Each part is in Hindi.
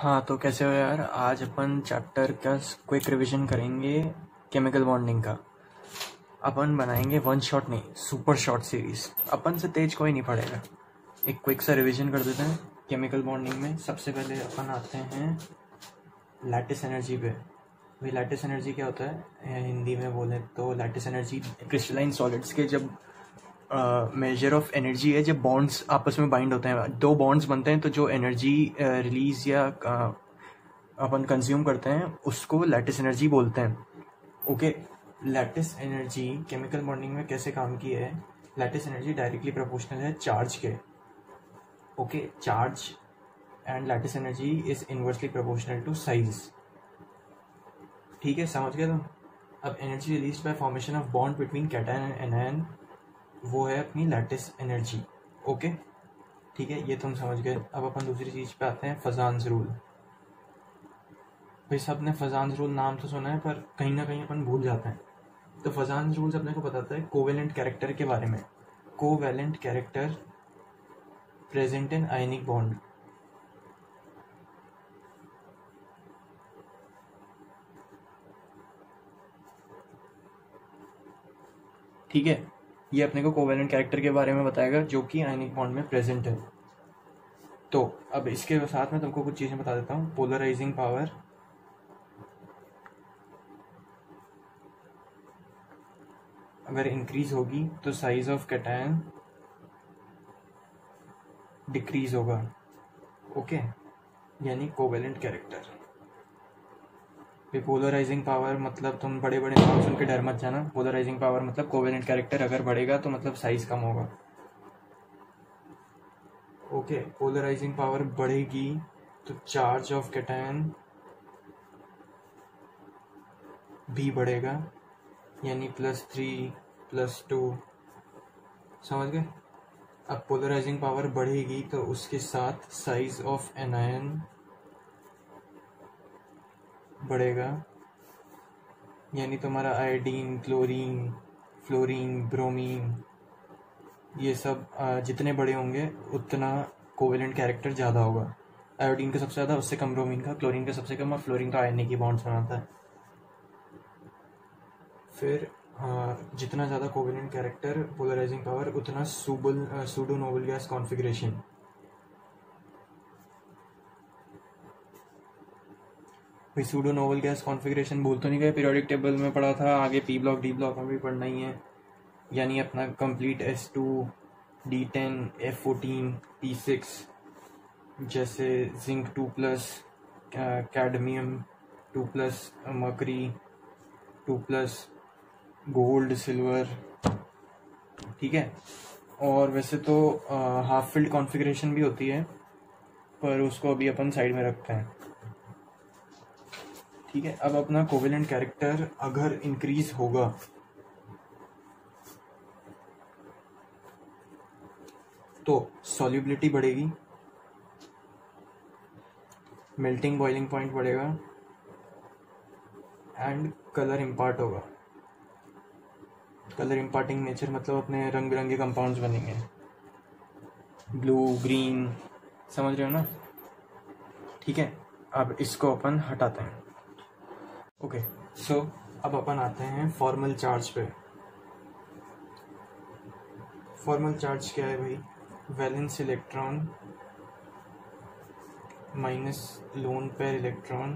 हाँ, तो कैसे हो यार। आज अपन चैप्टर का क्विक रिवीजन करेंगे केमिकल बॉन्डिंग का। अपन बनाएंगे वन शॉट नहीं, सुपर शॉर्ट सीरीज। अपन से तेज कोई नहीं पड़ेगा। एक क्विक सा रिवीजन कर देते हैं केमिकल बॉन्डिंग में। सबसे पहले अपन आते हैं लैटिस एनर्जी पे। भाई लैटिस एनर्जी क्या होता है हिंदी में बोले तो? लैटिस एनर्जी क्रिस्टलाइन सॉलिड्स के जब मेजर ऑफ एनर्जी है, जब बॉन्ड्स आपस में बाइंड होते हैं, दो बॉन्ड्स बनते हैं, तो जो एनर्जी रिलीज या अपन कंज्यूम करते हैं उसको लैटिस एनर्जी बोलते हैं। Okay, lattice energy chemical bonding में कैसे काम की है? लैटिस एनर्जी डायरेक्टली प्रोपोर्शनल है चार्ज के। Okay, charge and lattice energy is inversely proportional to size. ठीक है, समझ गए तुम? अब energy release by formation of bond between cation and anion, वो है अपनी लैटिस एनर्जी। ओके ठीक है, ये तुम समझ गए। अब अपन दूसरी चीज पे आते हैं, फजान्स रूल। भाई सब ने फजान्स रूल नाम तो सुना है, पर कहीं ना कहीं अपन भूल जाते हैं। तो फजान्स रूल्स अपने को बताता है कोवेलेंट कैरेक्टर के बारे में। Covalent character present in ionic bond. ठीक है, ये अपने को कोवेलेंट कैरेक्टर के बारे में बताएगा जो कि आयनिक बॉन्ड में प्रेजेंट है। तो अब इसके साथ में तुमको कुछ चीजें बता देता हूँ। पोलराइजिंग पावर अगर इंक्रीज होगी तो साइज ऑफ कैटायन डिक्रीज होगा। ओके, यानी कोवेलेंट कैरेक्टर। पोलराइजिंग पावर मतलब तुम बड़े बड़े नाम सुन के डर मत जाना। पोलराइजिंग पावर मतलब कोवेलेंट कैरेक्टर अगर बढ़ेगा तो मतलब साइज कम होगा। ओके, पोलराइजिंग पावर बढ़ेगी तो चार्ज ऑफ कैटायन भी बढ़ेगा, यानी +3 +2। समझ गए? अब पोलराइजिंग पावर बढ़ेगी तो उसके साथ साइज ऑफ एनायन बढ़ेगा, यानी तुम्हारा आयोडीन, क्लोरीन, फ्लोरीन, ब्रोमीन, ये सब जितने बड़े होंगे उतना कोवेलेंट कैरेक्टर ज़्यादा होगा। आयोडीन का सबसे ज़्यादा, उससे कम ब्रोमीन का, क्लोरीन का सबसे कम, और फ्लोरीन का आयनिक की बॉन्ड्स बनाता है। फिर जितना ज़्यादा कोवेलेंट कैरेक्टर, पोलराइजिंग पावर, उतना सूडो नोबल गैस कॉन्फ़िगरेशन। भाई सूडो नोबल गैस कॉन्फ़िगरेशन भूल तो नहीं गए? पीरियोडिक टेबल में पढ़ा था, आगे पी ब्लॉक डी ब्लॉक में भी पढ़ना ही है। यानी अपना complete S2 D10 F14 P6, जैसे zinc 2+, cadmium 2+, mercury 2+, gold, silver. ठीक है, और वैसे तो हाफ फील्ड कॉन्फ़िगरेशन भी होती है, पर उसको अभी अपन साइड में रखते हैं। ठीक है, अब अपना कोवेलेंट कैरेक्टर अगर इंक्रीज होगा तो सॉल्युबिलिटी बढ़ेगी, मेल्टिंग बॉइलिंग पॉइंट बढ़ेगा, एंड कलर इम्पार्ट होगा। कलर इम्पार्टिंग नेचर मतलब अपने रंग बिरंगे कंपाउंड्स बनेंगे, ब्लू, ग्रीन। समझ रहे हो ना? ठीक है, अब इसको अपन हटाते हैं। ओके, सो अब अपन आते हैं फॉर्मल चार्ज पे। फॉर्मल चार्ज क्या है भाई? Valence electron minus lone pair electron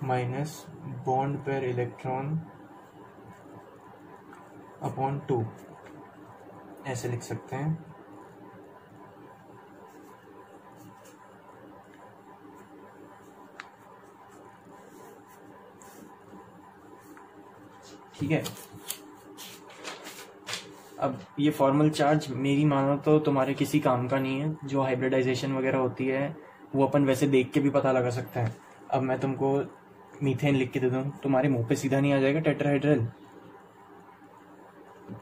minus bond pair electron upon 2, ऐसे लिख सकते हैं। ठीक है, अब ये फॉर्मल चार्ज मेरी मानो तो तुम्हारे किसी काम का नहीं है। जो हाइब्रिडाइजेशन वगैरह होती है वो अपन वैसे देख के भी पता लगा सकते हैं। अब मैं तुमको मीथेन लिख के दे दूँ, तुम्हारे मुंह पे सीधा नहीं आ जाएगा टेट्राहाइड्रल?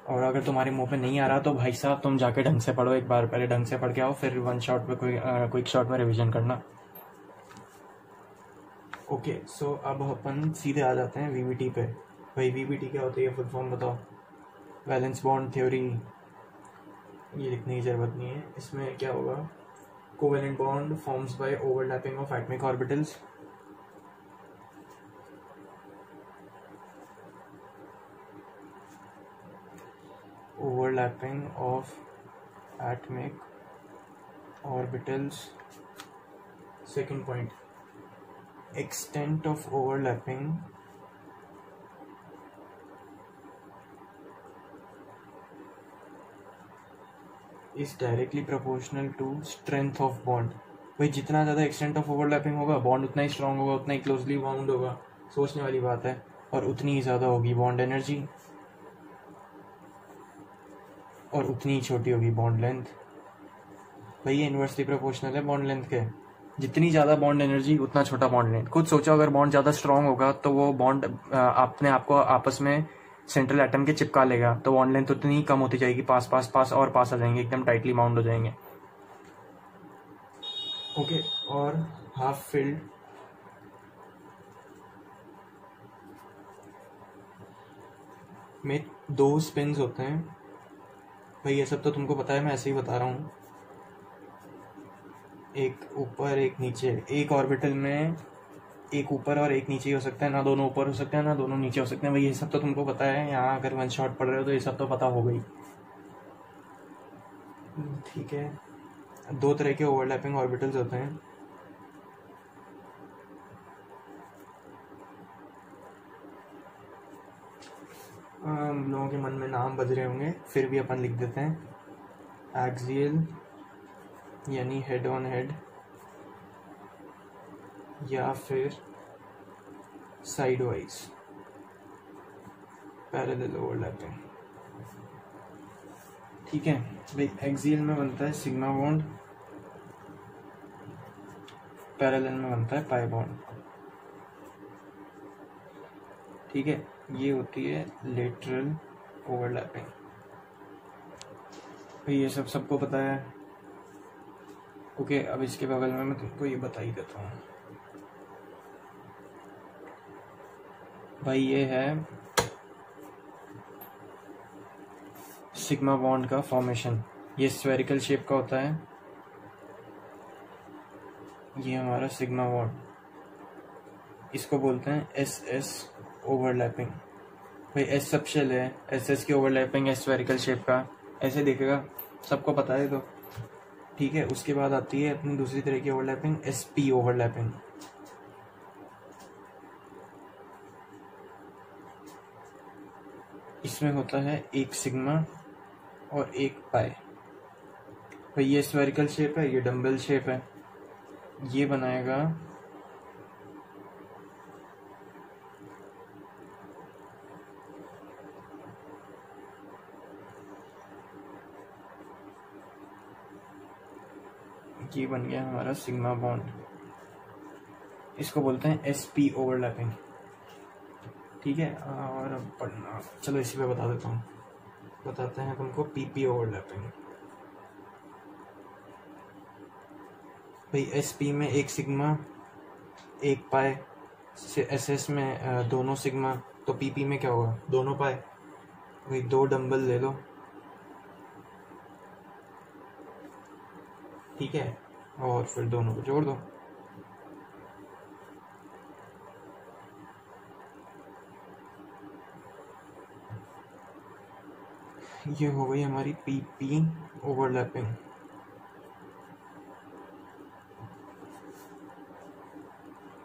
और अगर तुम्हारे मुंह पे नहीं आ रहा तो भाई साहब तुम जाके ढंग से पढ़ो, एक बार पहले ढंग से पढ़ के आओ, फिर वन शॉट पे क्विक शॉट में रिवीजन करना। ओके, सो अब अपन सीधे आ जाते हैं वीबीटी पे। भाई वीबीटी क्या होती है, फुल फॉर्म बताओ? Valence bond theory. ये लिखने की जरूरत नहीं है। इसमें क्या होगा, covalent bond forms by overlapping of atomic orbitals. Overlapping of atomic orbitals. Second point, extent of overlapping is directly proportional to strength of bond. भाई जितना ज़्यादा एक्सटेंट ऑफ ओवरलैपिंग होगा बॉन्ड उतना ही स्ट्रांग होगा, उतना ही क्लोजली बाउंड होगा. सोचने वाली बात है. और उतनी ही ज़्यादा होगी बॉन्ड एनर्जी और उतनी ही छोटी होगी बॉन्ड लेंथ. भाई ये इन्वर्सली प्रोपोर्शनल है बॉन्ड लेंथ के. जितनी ज़्यादा बॉन्ड एनर्जी उतना छोटा बॉन्ड लेंथ. खुद सोचो अगर बॉन्ड ज़्यादा स्ट्रांग होगा तो वो बॉन्ड अपने आप को आपस में सेंट्रल एटम के चिपका लेगा, तो बॉन्ड लेंथ उतनी ही कम होती जाएगी. पास पास पास और पास आ जाएंगे, एकदम टाइटली बाउंड हो जाएंगे. ओके. और हाफ फिल्ड में 2 स्पिन्स होते हैं. भाई ये सब तो तुमको पता है, मैं ऐसे ही बता रहा हूँ. एक ऊपर एक नीचे. एक ऑर्बिटल में एक ऊपर और एक नीचे हो सकता है, ना दोनों ऊपर हो सकते हैं ना दोनों नीचे हो सकते हैं. भाई ये सब तो तुमको पता है. यहाँ अगर वन शॉट पढ़ रहे हो तो ये सब तो पता हो गई. ठीक है. 2 तरह के ओवरलैपिंग ऑर्बिटल्स होते हैं. लोगों के मन में नाम बज रहे होंगे, फिर भी अपन लिख देते हैं. एक्सियल यानी हेड ऑन हेड, या फिर साइड वाइज पैरेलल ओवरलैपिंग. ठीक है भाई. एक्सियल में बनता है सिग्मा बॉन्ड, पैरेलल में बनता है पाई बॉन्ड. ठीक है. ये होती है लेटरल ओवरलैपिंग. भाई ये सब सबको पता है. ओके. अब इसके बगल में मैं तुमको ये बता ही देता हूँ. भाई ये है सिग्मा बॉन्ड का फॉर्मेशन. ये स्फेरिकल शेप का होता है. ये हमारा सिग्मा बॉन्ड. इसको बोलते हैं एस एस ओवरलैपिंग. भाई एस सब शेल है, एस एस की ओवरलैपिंग है स्फेरिकल शेप का. ऐसे देखेगा, सबको पता है. तो ठीक है. उसके बाद आती है अपनी दूसरी तरह की ओवरलैपिंग, एस पी ओवरलैपिंग. इसमें होता है एक सिग्मा और एक पाई. भाई ये स्फेरिकल शेप है, ये डम्बल शेप है. ये बनाएगा ये बन गया हमारा सिग्मा बॉन्ड. इसको बोलते हैं एस पी ओवरलैपिंग. ठीक है. और पढ़ना, चलो इसी पे बता देता हूँ. बताते हैं तुमको पी पी ओवरलैपिंग. भाई एस पी में एक सिग्मा एक पाई, एस एस में दोनों सिग्मा, तो पी पी में क्या होगा, दोनों पाई. भाई 2 डंबल ले लो. ठीक है. और फिर दोनों को जोड़ दो. ये हो गई हमारी पी पी ओवरलैपिंग.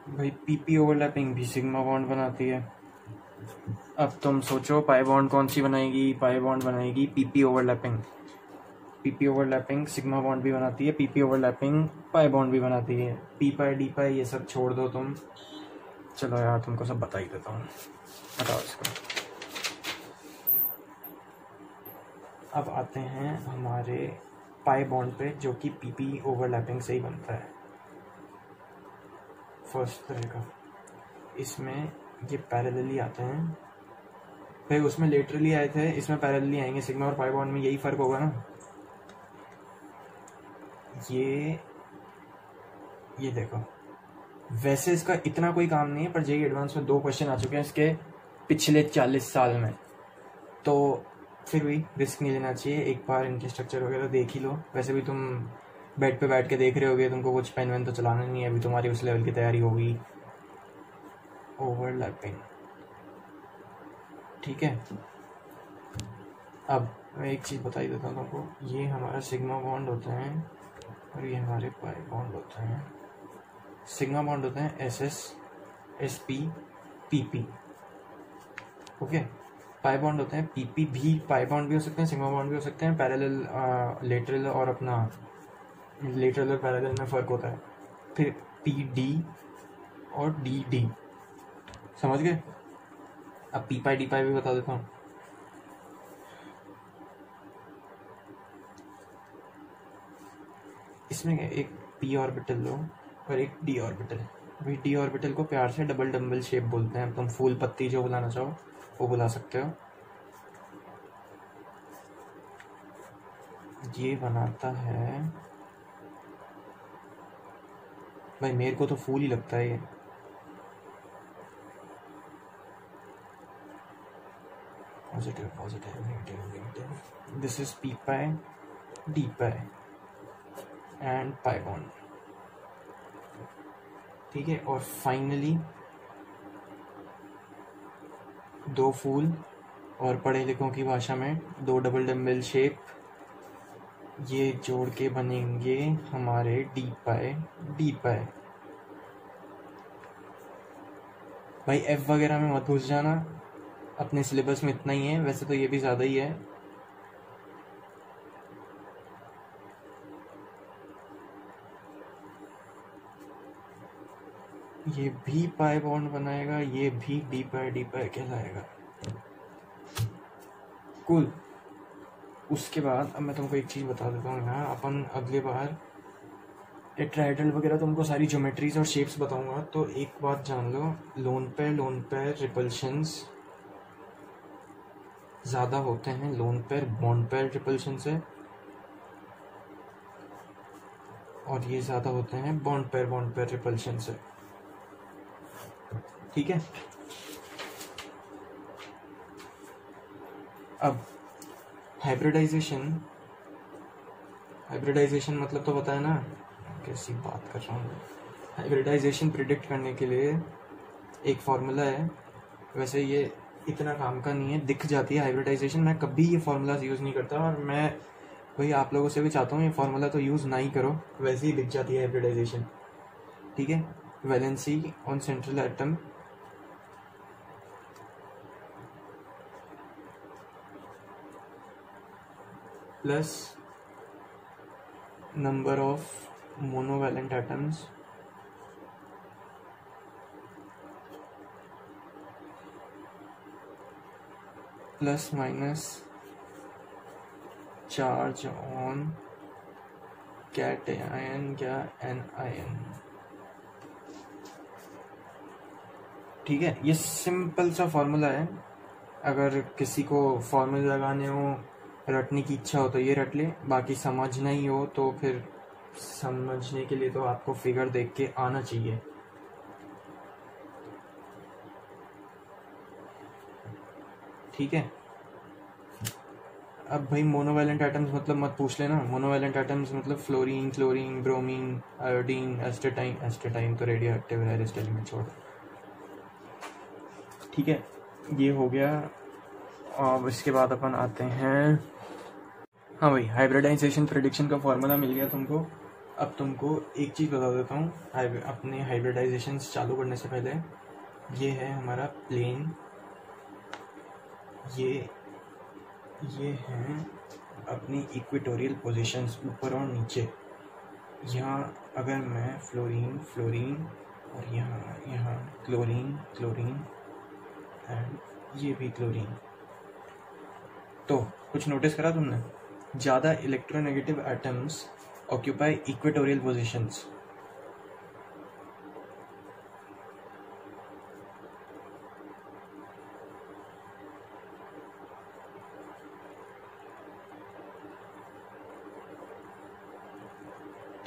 भाई पी पी ओवरलैपिंग भी सिग्मा बॉन्ड बनाती है. अब तुम सोचो पाई बॉन्ड कौन सी बनाएगी. पाई बॉन्ड बनाएगी P P overlapping. PP overlapping sigma bond भी बनाती है. पीपी ओवरलैपिंग पाई बॉन्ड भी बनाती है. पी पाई डी पाई ये सब छोड़ दो तुम. चलो यार तुमको सब बता ही देता हूँ. बताओ इसको. अब आते हैं हमारे पाई बॉन्ड पे, जो कि पीपी ओवरलैपिंग से ही बनता है. फर्स्ट तरह का. इसमें ये पैरेलली आते हैं. भाई उसमें लेटरली आए थे, इसमें पैरेलली आएंगे. सिग्मा और पाई बॉन्ड में यही फर्क होगा ना. ये देखो, वैसे इसका इतना कोई काम नहीं है, पर जेईई एडवांस में 2 क्वेश्चन आ चुके हैं इसके पिछले 40 साल में. तो फिर भी रिस्क नहीं लेना चाहिए. एक बार इनके स्ट्रक्चर वगैरह देख ही लो. वैसे भी तुम बेड पे बैठ के देख रहे होगे, तुमको कुछ पेन वेन तो चलाना नहीं है, अभी तुम्हारी उस लेवल की तैयारी होगी। ओवरलैपिंग, ठीक है। अब मैं एक चीज़ बता ही देता हूँ तुमको, ये हमारा सिग्मा बॉन्ड होते हैं और ये हमारे पाई बॉन्ड होते हैं। सिग्मा बॉन्ड होते हैं S S, S P, P P, okay. Pi bond होते हैं पी पी भी, पाई बॉन्ड भी हो सकते हैं, सिग्मा बॉन्ड भी हो सकते हैं। पैरेलल, लेटरल और अपना लेटरल और पैरेलल में फ़र्क होता है। फिर पी डी और डी डी, समझ गए। अब पी पाई डी पाई भी बता देता हूँ। इसमें क्या, एक पी ऑर्बिटल लो और एक डी ऑर्बिटल। अभी डी ऑर्बिटल को प्यार से डबल डम्बल शेप बोलते हैं, तुम फूल पत्ती जो बुलाना चाहो वो बुला सकते हो। ये बनाता है, भाई मेरे को तो फूल ही लगता है ये। Positive positive, negative negative. This is P pi D pi and pi bond, ठीक है। और फाइनली दो फूल और पढ़े लिखों की भाषा में दो डबल डम्बल शेप, ये जोड़ के बनेंगे हमारे डी पाई डी पाई। भाई एफ वगैरह में मत घुस जाना, अपने सिलेबस में इतना ही है, वैसे तो ये भी ज़्यादा ही है। ये भी पाई बॉन्ड बनाएगा, ये भी डी पाई कहलाएगा। कूल। उसके बाद अब मैं तुमको एक चीज़ बता देता हूँ यहाँ, अपन अगले बार टेट्राहेड्रल वगैरह तुमको सारी ज्योमेट्रीज और शेप्स बताऊंगा, तो एक बात जान लो, लोन पेयर रिपल्शंस ज़्यादा होते हैं loan pair bond pair repulsion से, और ये ज़्यादा होते हैं बॉन्ड पेयर रिपल्शन से, ठीक है। अब हाइब्रिडाइजेशन मतलब तो पता है ना, कैसी बात कर रहा हूँ। हाइब्रिडाइजेशन प्रिडिक्ट करने के लिए एक फॉर्मूला है, वैसे ये इतना काम का नहीं है, दिख जाती है हाइब्रिडाइजेशन। मैं कभी ये फार्मूलाज यूज़ नहीं करता, और मैं वही आप लोगों से भी चाहता हूँ ये फार्मूला तो यूज़ ना ही करो, वैसे ही दिख जाती है हाइब्रिडाइजेशन, ठीक है। Valency on central atom plus number of monovalent atoms plus minus charge on cation या एनआयन, ठीक है। ये सिंपल सा फॉर्मूला है, अगर किसी को फॉर्मूले लगाने हो, रटने की इच्छा हो तो ये रट ले, बाकी समझना ही हो तो फिर समझने के लिए तो आपको फिगर देख के आना चाहिए, ठीक है। अब भाई मोनोवैलेंट एटम्स मतलब मत पूछ लेना, मोनोवैलेंट एटम्स मतलब fluorine, chlorine, bromine, iodine, astatine तो रेडियो एक्टिव है, इस एलिमेंट छोड़, ठीक है। ये हो गया। अब इसके बाद अपन आते हैं, हाँ भाई हाइब्रिडाइजेशन प्रेडिक्शन का फॉर्मूला मिल गया तुमको। अब तुमको एक चीज़ बता देता हूँ, अपने हाइब्रिडाइजेशन चालू करने से पहले, ये है हमारा प्लेन, ये हैं अपनी इक्वेटोरियल पोजीशंस ऊपर और नीचे। यहाँ अगर मैं फ्लोरीन और यहाँ क्लोरीन एंड ये भी क्लोरीन, तो कुछ नोटिस करा तुमने, ज़्यादा electronegative atoms occupy equatorial positions,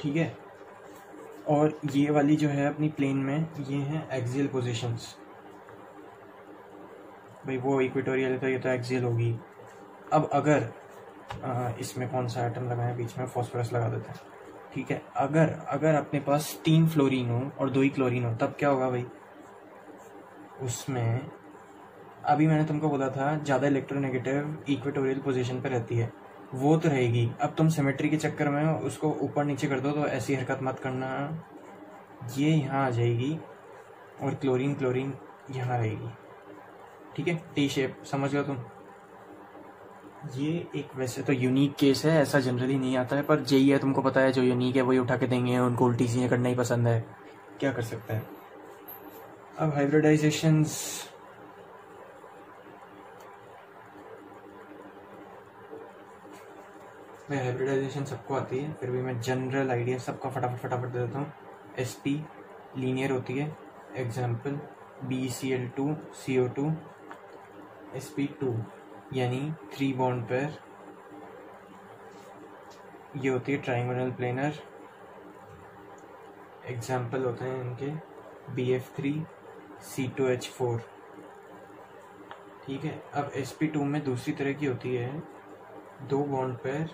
ठीक है। और ये वाली जो है अपनी प्लेन में, ये हैं एक्सियल पोजीशंस, भाई वो इक्वेटोरियल है तो ये तो एक्सियल होगी। अब अगर इसमें कौन सा एटम लगाएं, बीच में फॉस्फोरस लगा देते हैं, ठीक है, अगर अगर अपने पास 3 फ्लोरीन हो और 2 ही क्लोरीन हो तब क्या होगा भाई? उसमें अभी मैंने तुमको बोला था ज़्यादा इलेक्ट्रोनेगेटिव इक्वेटोरियल पोजीशन पे रहती है, वो तो रहेगी। अब तुम सिमेट्री के चक्कर में उसको ऊपर नीचे कर दो, तो ऐसी हरकत मत करना। ये यहाँ आ जाएगी और क्लोरीन क्लोरीन यहाँ रहेगी। ठीक है, टी शेप समझ लो तुम। ये एक वैसे तो यूनिक केस है, ऐसा जनरली नहीं आता है, पर जेई है, तुमको पता है जो यूनिक है वही उठा के देंगे, उनको उल्टी चीज़ें करना ही पसंद है, क्या कर सकता है। अब हाइब्रिडाइजेशंस हाइब्रिडाइजेशन सबको आती है, फिर भी मैं जनरल आइडिया सबका फटाफट फटाफट दे देता हूँ। sp लीनियर होती है, एग्जाम्पल BeCl2CO2 sp2 यानी 3 बॉन्ड पेयर। ये होती है ट्राइंगोनल प्लेनर, एग्जाम्पल होते हैं इनके BF3C2H4। ठीक है, अब sp2 में दूसरी तरह की होती है 2 बॉन्ड पेयर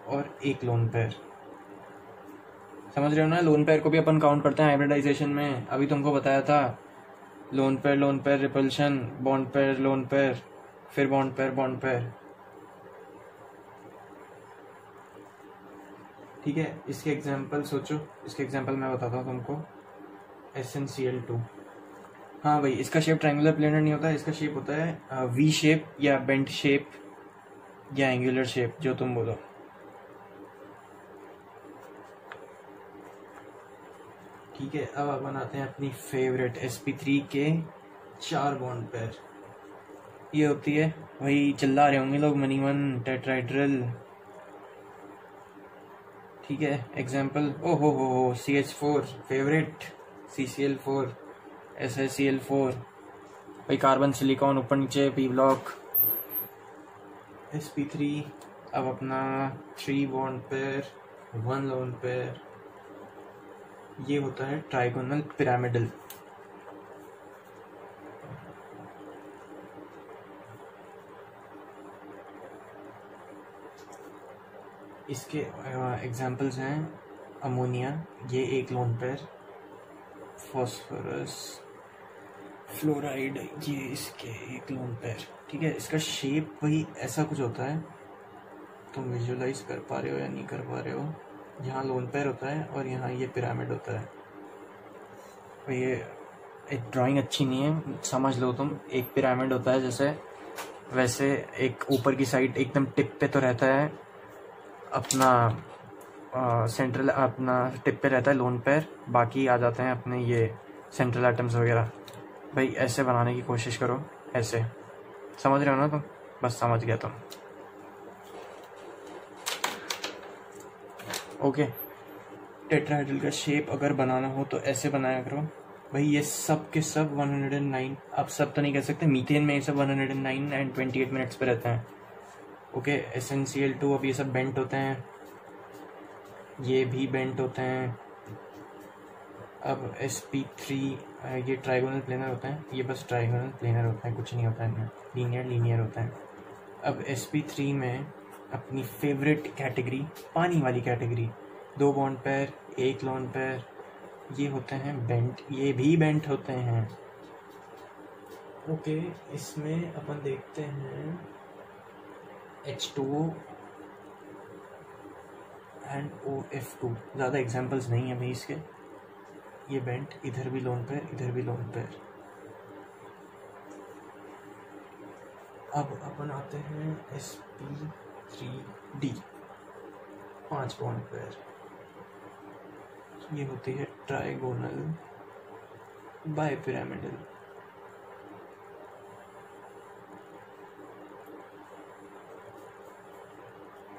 और 1 लोन पेयर। समझ रहे हो ना, लोन पेयर को भी अपन काउंट करते हैं हाइब्रिडाइजेशन में। अभी तुमको बताया था lone pair repulsion, bond pair lone pair, फिर बॉन्ड पेयर। ठीक है, इसके एग्जाम्पल सोचो, इसके एग्जाम्पल मैं बताता हूँ तुमको। SnCl2, हाँ भाई, इसका शेप ट्रायंगुलर प्लेनर नहीं होता है, इसका शेप होता है वी शेप या बेंट शेप या एंगुलर शेप, जो तुम बोलो। ठीक है, अब अपन आते हैं अपनी फेवरेट sp3 के 4 बॉन्ड पेयर। ये होती है, वही चिल्ला रहे होंगे लोग, मनीवन टेट्राइड्रल। ठीक है, एग्जाम्पल हो CH4 फेवरेट, CCl4, SiCl4, भाई कार्बन सिलिकॉन ऊपर नीचे p ब्लॉक। sp3 अब अपना 3 बॉन्ड पेयर 1 लोन पेयर, ये होता है ट्राइगोनल पिरामिडल। इसके एग्जाम्पल्स हैं अमोनिया, ये 1 लोन पेयर, फॉस्फोरस फ्लोराइड, ये इसके 1 लोन पेयर। ठीक है, इसका शेप वही ऐसा कुछ होता है, तुम विजुअलाइज कर पा रहे हो या नहीं कर पा रहे हो। यहाँ लोन पेयर होता है और यहाँ ये पिरामिड होता है। और ये एक ड्राइंग अच्छी नहीं है, समझ लो तुम। एक पिरामिड होता है जैसे, वैसे एक ऊपर की साइड एकदम टिप पे तो रहता है अपना सेंट्रल, अपना टिप पे रहता है लोन पेयर, बाकी आ जाते हैं अपने ये सेंट्रल एटम्स वगैरह। भाई ऐसे बनाने की कोशिश करो, ऐसे, समझ रहे हो ना तुम? बस समझ गया तुम। ओके, टेट्राहेड्रल का शेप अगर बनाना हो तो ऐसे बनाया करो। भाई ये सब के सब 109, अब सब तो नहीं कह सकते, मीथेन में ये सब 109 एंड 28 मिनट्स पे रहते हैं। ओके, SnCl2 अब ये सब बेंट होते हैं, ये भी बेंट होते हैं। अब sp3 ये ट्राइगोनल प्लेनर होते हैं, ये बस ट्राइगोनल प्लेनर होता है, कुछ नहीं होता है इनमें, लीनियर होता है। अब sp3 में अपनी फेवरेट कैटेगरी, पानी वाली category, 2 bond pair 1 lone pair, ये होते हैं बेंट, ये भी बेंट होते हैं। ओके, इसमें अपन देखते हैं H2O एंड OF2, ज़्यादा एग्जाम्पल्स नहीं है भाई इसके। ये बेंट, इधर भी लोन पेयर, इधर भी लोन पेयर। अब अपन आते हैं sp3d, 5 बॉन्ड पेयर, ये होती है ट्राइगोनल बाइपिरामिडल।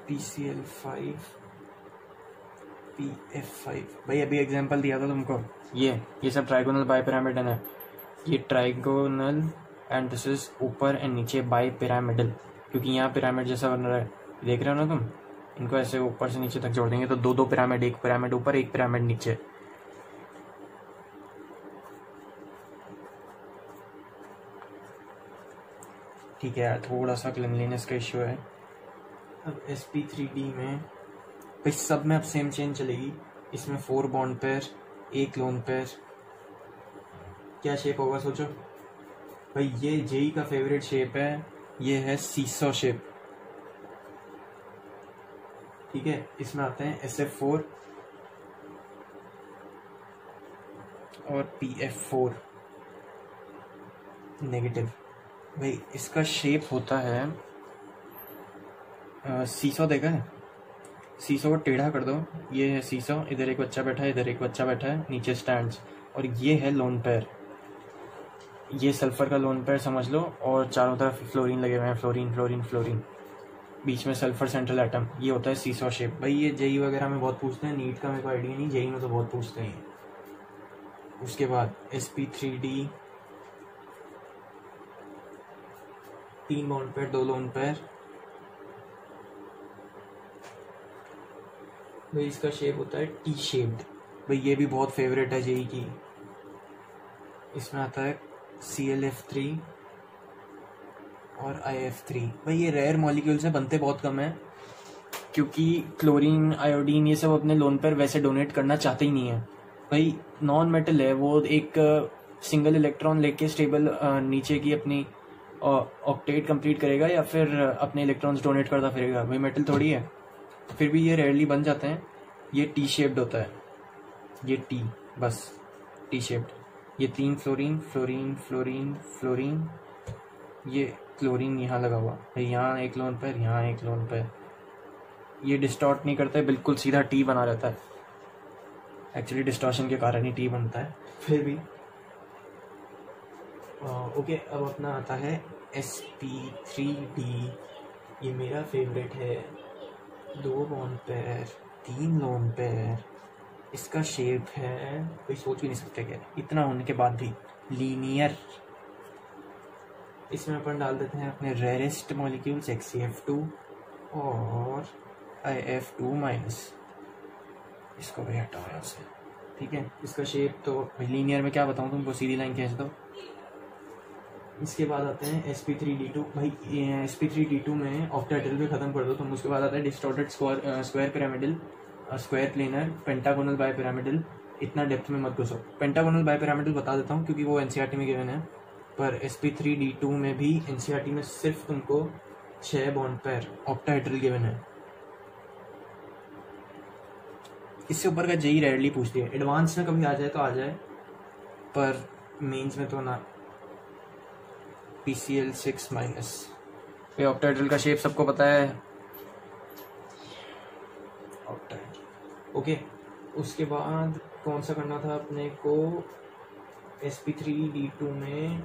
PCl5 PF5, भाई अभी एग्जांपल दिया था तुमको, ये सब ट्राइगोनल बाइपिरामिडल है। ये ट्राइगोनल एंड दिस इज ऊपर एंड नीचे बाइपिरामिडल, क्योंकि यहाँ पिरामिड जैसा बन रहा है, देख रहे हो ना तुम। इनको ऐसे ऊपर से नीचे तक जोड़ देंगे तो 2 पिरामिड, एक पिरामिड ऊपर एक पिरामिड नीचे। ठीक है यार, थोड़ा सा क्लीनलीनेस का इश्यू है। अब sp3d में भाई सब में अब सेम चेन चलेगी। इसमें 4 बॉन्ड पेयर, 1 लोन पेयर। क्या शेप होगा सोचो भाई। ये जेई का फेवरेट शेप है, ये है सीसॉ शेप। ठीक है, इसमें आते हैं SF4 और PF4 नेगेटिव। भाई इसका शेप होता है सीसॉ, देखा है? सीसॉ को टेढ़ा कर दो, ये है सीसॉ, इधर एक बच्चा बैठा है, इधर एक बच्चा बैठा है, नीचे स्टैंड्स, और ये है लोन पेयर। ये सल्फर का लोन पेयर समझ लो, और चारों तरफ फ्लोरीन लगे हुए हैं, फ्लोरीन फ्लोरीन फ्लोरीन, बीच में सल्फर सेंट्रल एटम। ये होता है सीसॉ शेप। भाई ये जेई वगैरह में बहुत पूछते हैं, नीट का मेरे को आइडिया नहीं, जेई में तो बहुत पूछते हैं। उसके बाद sp3d, 3 bond pair, 2 lone pair. भाई इसका शेप होता है टी शेप्ड। भाई ये भी बहुत फेवरेट है जेई की। इसमें आता है ClF3 और IF3। भाई ये रेयर मॉलिक्यूल से बनते बहुत कम है, क्योंकि क्लोरीन, आयोडीन, ये सब अपने लोन पेयर वैसे डोनेट करना चाहते ही नहीं है। भाई नॉन मेटल है, वो एक सिंगल इलेक्ट्रॉन लेके स्टेबल नीचे की अपनी ऑक्टेट कंप्लीट करेगा, या फिर अपने इलेक्ट्रॉन्स डोनेट करता फिरेगा। भाई मेटल थोड़ी है। फिर भी ये रेयरली बन जाते हैं। ये टी शेप्ड होता है, ये टी, बस टी शेप्ड। ये 3 फ्लोरीन फ्लोरीन फ्लोरीन फ्लोरीन, ये क्लोरीन यहाँ लगा हुआ है, यहाँ एक लोन पेयर, यहाँ एक लोन पेयर। ये डिस्टॉर्ट नहीं करता है, बिल्कुल सीधा टी बना रहता है। एक्चुअली डिस्टॉर्शन के कारण ही टी बनता है, फिर भी ओके। अब अपना आता है sp3d। ये मेरा फेवरेट है, 2 बॉन्ड पेयर, 3 लोन पेयर। इसका शेप है, कोई सोच भी नहीं सकते क्या, इतना होने के बाद भी लीनियर। इसमें अपन डाल देते हैं अपने रेयरेस्ट मॉलिक्यूल्स XCF2 और IF2 माइनस। इसको भी हटाओ यहाँ से। ठीक है, इसका शेप तो लीनियर में क्या बताऊँ तुमको, सीधी लाइन खींच दो। इसके बाद आते हैं sp3d2। भाई sp3d2 में ऑक्टाहेड्रल पे खत्म कर दो तुम। उसके बाद आता है distorted square pyramidal, square planar, pentagonal bipyramidal. इतना डेप्थ में मत घुसो। पेंटागोनल बाय पिरामिडल बता देता हूँ क्योंकि वो एनसीईआरटी में गिवन है, पर sp3d2 में भी एनसीईआरटी में सिर्फ तुमको 6 बॉन्ड पेयर ऑक्टाहेड्रल गिवन है। इससे ऊपर का जेई रेयरली पूछती है, एडवांस में कभी आ जाए तो आ जाए, पर मेंस में तो ना। PCl6 minus. ये ऑक्टाहेड्रल का शेप सबको पता है, ऑक्टाहेड्रल। ओके, उसके बाद कौन सा करना था अपने को, sp3d2 में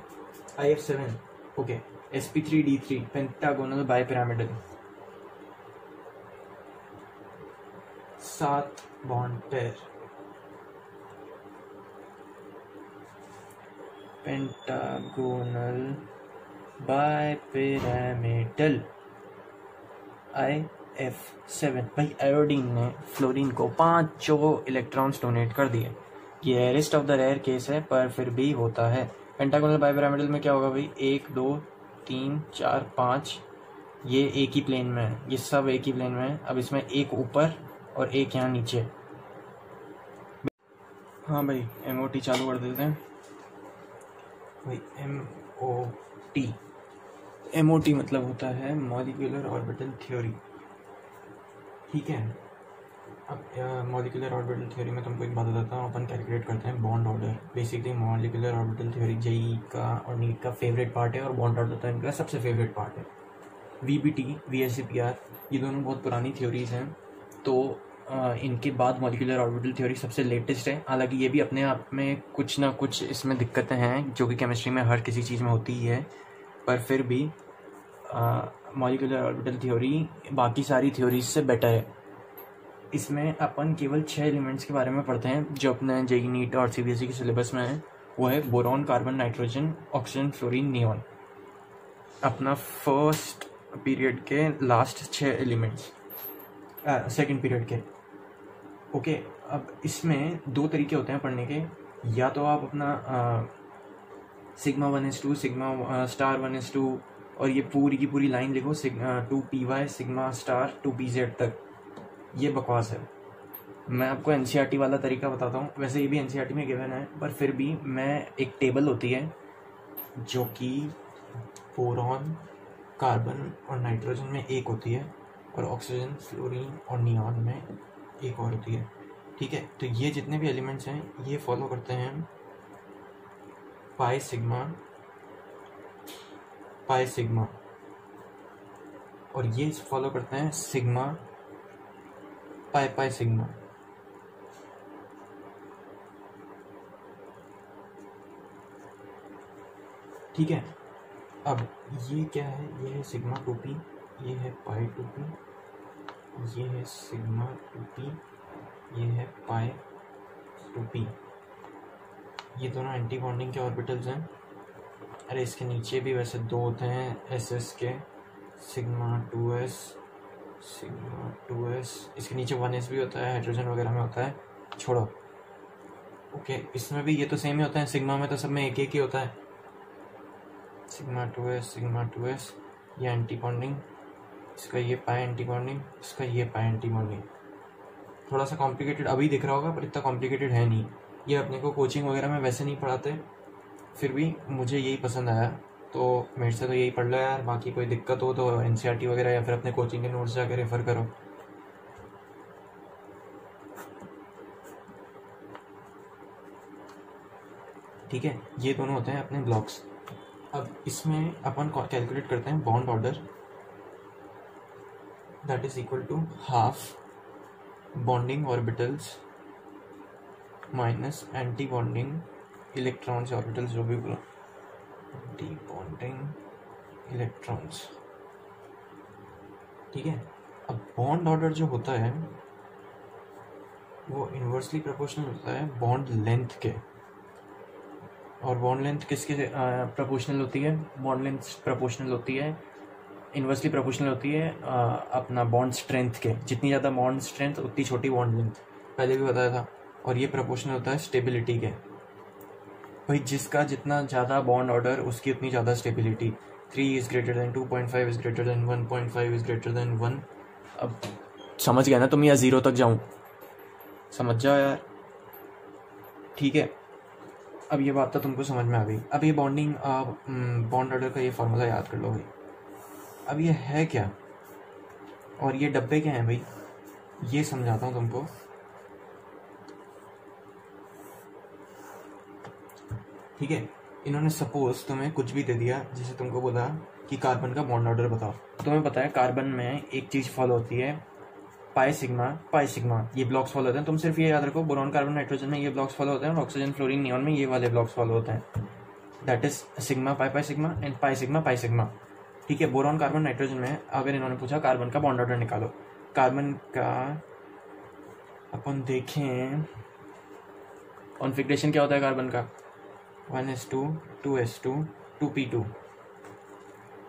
IF7। Okay, sp3d3 pentagonal bipyramidal, 7 bond pair, pentagonal bipyramidal, IF7। भाई आयोडीन ने फ्लोरीन को 5 इलेक्ट्रॉन्स डोनेट कर दिए। ये rarest of the rare case है, पर फिर भी होता है। पेंटागोनल बाय पिरामिडल में क्या होगा भाई, 1 2 3 4 5, ये एक ही प्लेन में है, ये सब एक ही प्लेन में है। अब इसमें एक ऊपर और एक यहाँ नीचे। हाँ भाई, MOT चालू कर देते हैं। भाई MOT मतलब होता है मॉलिक्यूलर ऑर्बिटल थ्योरी। ठीक है, अब मॉलिक्यूलर ऑर्बिटल थ्योरी में तुमको एक बात बताता हूँ। अपन कैलकुलेट करते हैं bond order. Basically molecular orbital theory JEE का और नीट का फेवरेट पार्ट है, और बॉन्ड ऑर्डर तो इनका सबसे फेवरेट पार्ट है। VBT, VSEPR, ये दोनों बहुत पुरानी थ्योरीज हैं, तो इनके बाद मॉलिक्यूलर ऑर्बिटल थ्योरी सबसे लेटेस्ट है। हालांकि ये भी अपने आप में कुछ ना कुछ इसमें दिक्कतें हैं, जो कि केमिस्ट्री में हर किसी चीज़ में होती ही है, पर फिर भी मॉलिक्यूलर ऑर्बिटल थ्योरी बाकी सारी थ्योरीज से बेटर है। इसमें अपन केवल 6 एलिमेंट्स के बारे में पढ़ते हैं जो अपने जेईई, नीट और CBSE के सिलेबस में है। वो है boron, carbon, nitrogen, oxygen, fluorine, neon. अपना फर्स्ट पीरियड के लास्ट 6 एलिमेंट्स, सेकेंड पीरियड के। ओके, अब इसमें 2 तरीके होते हैं पढ़ने के। या तो आप अपना sigma 1s2, sigma star 1s2, और ये पूरी की पूरी लाइन लिखो, 2py सिग्मा स्टार 2pz तक। ये बकवास है। मैं आपको एनसीईआरटी वाला तरीका बताता हूँ, वैसे ये भी एनसीईआरटी में गिवन है, पर फिर भी मैं एक टेबल होती है जो कि बोरॉन, कार्बन और नाइट्रोजन में एक होती है, और ऑक्सीजन, फ्लोरीन और नियॉन में एक और होती है। ठीक है, तो ये जितने भी एलिमेंट्स हैं ये फॉलो करते हैं पाई सिग्मा, और ये फॉलो करते हैं सिग्मा पाई सिग्मा। ठीक है, अब ये क्या है, ये है सिग्मा 2p, ये है पाई 2p, ये है सिग्मा 2p, ये है पाई 2p। ये दोनों एंटी बॉन्डिंग के ऑर्बिटल्स हैं। अरे इसके नीचे भी वैसे दो होते हैं एसएस के, सिग्मा 2s, इसके नीचे 1s भी होता है, हाइड्रोजन वगैरह में होता है, छोड़ो। ओके, इसमें भी ये तो सेम ही होता है, सिग्मा में तो सब में एक ही होता है, सिग्मा 2s, ये एंटी बॉन्डिंग, इसका ये पाई एंटी बॉन्डिंग, इसका ये पाई एंटी बॉन्डिंग। थोड़ा सा कॉम्प्लिकेटेड अभी दिख रहा होगा, पर इतना कॉम्प्लिकेटेड है नहीं। ये अपने को कोचिंग वगैरह में वैसे नहीं पढ़ाते, फिर भी मुझे यही पसंद आया, तो मेरे से तो यही पढ़ लो यार। बाकी कोई दिक्कत हो तो एनसीईआरटी वगैरह या फिर अपने कोचिंग के नोट्स जाकर रेफर करो। ठीक है, ये दोनों होते हैं अपने ब्लॉक्स। अब इसमें अपन कैलकुलेट करते हैं bond order, that is equal to half bonding orbitals minus anti bonding electrons orbitals, जो भी बोलो, एंटी बॉन्डिंग इलेक्ट्रॉन्स। ठीक है, अब बॉन्ड ऑर्डर जो होता है वो इन्वर्सली प्रोपोर्शनल होता है बॉन्ड लेंथ के। और बॉन्ड लेंथ किसके प्रोपोर्शनल होती है? बॉन्ड लेंथ प्रोपोर्शनल होती है, इन्वर्सली प्रोपोर्शनल होती है अपना बॉन्ड स्ट्रेंथ के। जितनी ज़्यादा बॉन्ड स्ट्रेंथ उतनी छोटी बॉन्ड लेंथ, पहले भी बताया था। और ये प्रोपोर्शनल होता है स्टेबिलिटी के। भाई जिसका जितना ज़्यादा बॉन्ड ऑर्डर उसकी उतनी ज़्यादा stability. 3 is greater than 2.5 is greater than 1.5 is greater than 1। अब समझ गया ना तुम, या 0 तक जाऊँ? समझ जाओ यार। ठीक है, अब ये बात तो तुमको समझ में आ गई। अब ये बॉन्ड ऑर्डर का ये फॉर्मूला याद कर लो भाई। अब ये है क्या और ये डब्बे क्या हैं भाई, ये समझाता हूँ तुमको। ठीक है, इन्होंने सपोज तुम्हें कुछ भी दे दिया, जैसे तुमको बोला कि कार्बन का बॉन्ड ऑर्डर बताओ। तुम्हें पता है कार्बन में एक चीज़ फॉलो होती है, पाई सिग्मा, ये ब्लॉक्स फॉलो होते हैं। तुम सिर्फ ये याद रखो, बोरॉन, कार्बन, नाइट्रोजन में ये ब्लॉक्स फॉलो होते हैं, और ऑक्सीजन, फ्लोरीन, नियॉन में ये वाले ब्लॉक्स फॉलो होते हैं। That is sigma pi sigma and pi sigma. ठीक है, बोरॉन, कार्बन, नाइट्रोजन में अगर इन्होंने पूछा कार्बन का बॉन्ड ऑर्डर निकालो, कार्बन का अपन देखें कॉन्फिगरेशन क्या होता है कार्बन का, 1s2 2s2 2p2।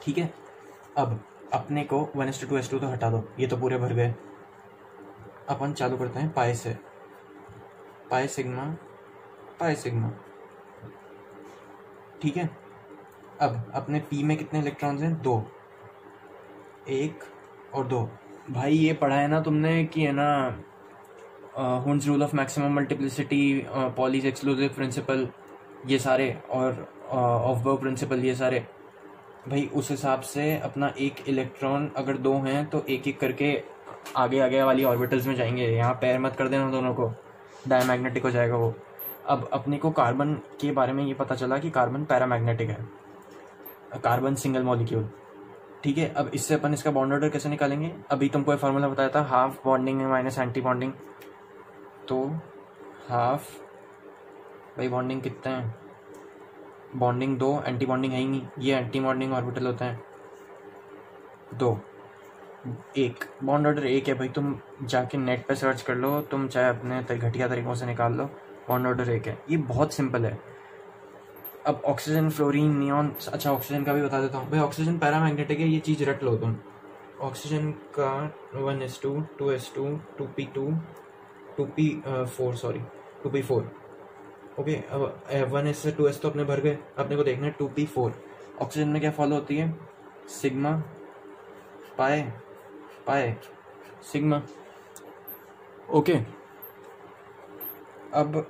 ठीक है, अब अपने को 1s2 2s2 तो हटा दो, ये तो पूरे भर गए। अपन चालू करते हैं पाई से, पाई सिग्मा। ठीक है, अब अपने पी में कितने इलेक्ट्रॉन्स हैं? 2, 1 और 2। भाई ये पढ़ा है ना तुमने कि है ना Hund's rule of maximum multiplicity, Pauli's exclusive principle, ये सारे, और ऑफ प्रिंसिपल, ये सारे। भाई उस हिसाब से अपना एक इलेक्ट्रॉन अगर 2 हैं तो एक एक करके आगे वाली ऑर्बिटल्स में जाएंगे। यहाँ पैर मत कर देना दोनों को, डायमैग्नेटिक हो जाएगा वो। अब अपने को कार्बन के बारे में ये पता चला कि कार्बन पैरामैग्नेटिक है, कार्बन सिंगल मॉलिक्यूल। ठीक है, अब इससे अपन इसका बॉन्ड ऑर्डर कैसे निकालेंगे? अभी तुमको एक फार्मूला बताया था, half bonding minus anti bonding. तो हाफ, भाई बॉन्डिंग कितने हैं? बॉन्डिंग 2, एंटी बॉन्डिंग है ही नहीं, ये एंटी बॉन्डिंग ऑर्बिटल होता है 2। 1 बॉन्ड ऑर्डर 1 है भाई, तुम जाके नेट पे सर्च कर लो, तुम चाहे अपने घटिया तरीकों से निकाल लो, बॉन्ड ऑर्डर 1 है। ये बहुत सिंपल है। अब ऑक्सीजन, फ्लोरीन, नियॉन, अच्छा ऑक्सीजन का भी बता देता हूँ भाई। ऑक्सीजन पैरामैग्नेटिक है, ये चीज़ रट लो तुम। ऑक्सीजन का 1s2 2s2 2p2 2p4 okay. अब 1s से 2s तो अपने भर गए, अपने को देखना है 2p4। ऑक्सीजन में क्या फॉलो होती है? Sigma pi sigma. ओके, अब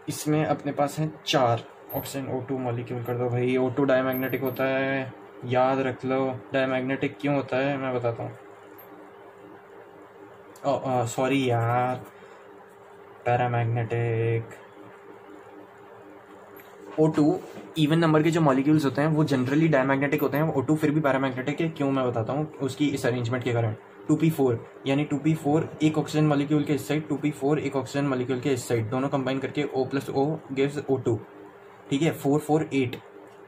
इसमें अपने पास है 4 ऑक्सीजन। O2 मॉलिक्यूल कर दो भाई। O2 डायमैग्नेटिक होता है, याद रख लो। डायमैग्नेटिक क्यों होता है मैं बताता हूँ। सॉरी यार, पैरामैग्नेटिक। O2 इवन नंबर के जो मॉलिक्यूल्स होते हैं वो जनरली डायमैग्नेटिक होते हैं। O2 फिर भी पैरामैग्नेटिक है, क्यों मैं बताता हूँ। उसकी इस अरेंजमेंट के कारण 2p4 यानी 2p4 एक ऑक्सीजन मॉलिक्यूल के इस साइड, 2p4 एक ऑक्सीजन मॉलिक्यूल के इस साइड, दोनों कंबाइन करके O+O गिव्स O2। ठीक है, 4 4 8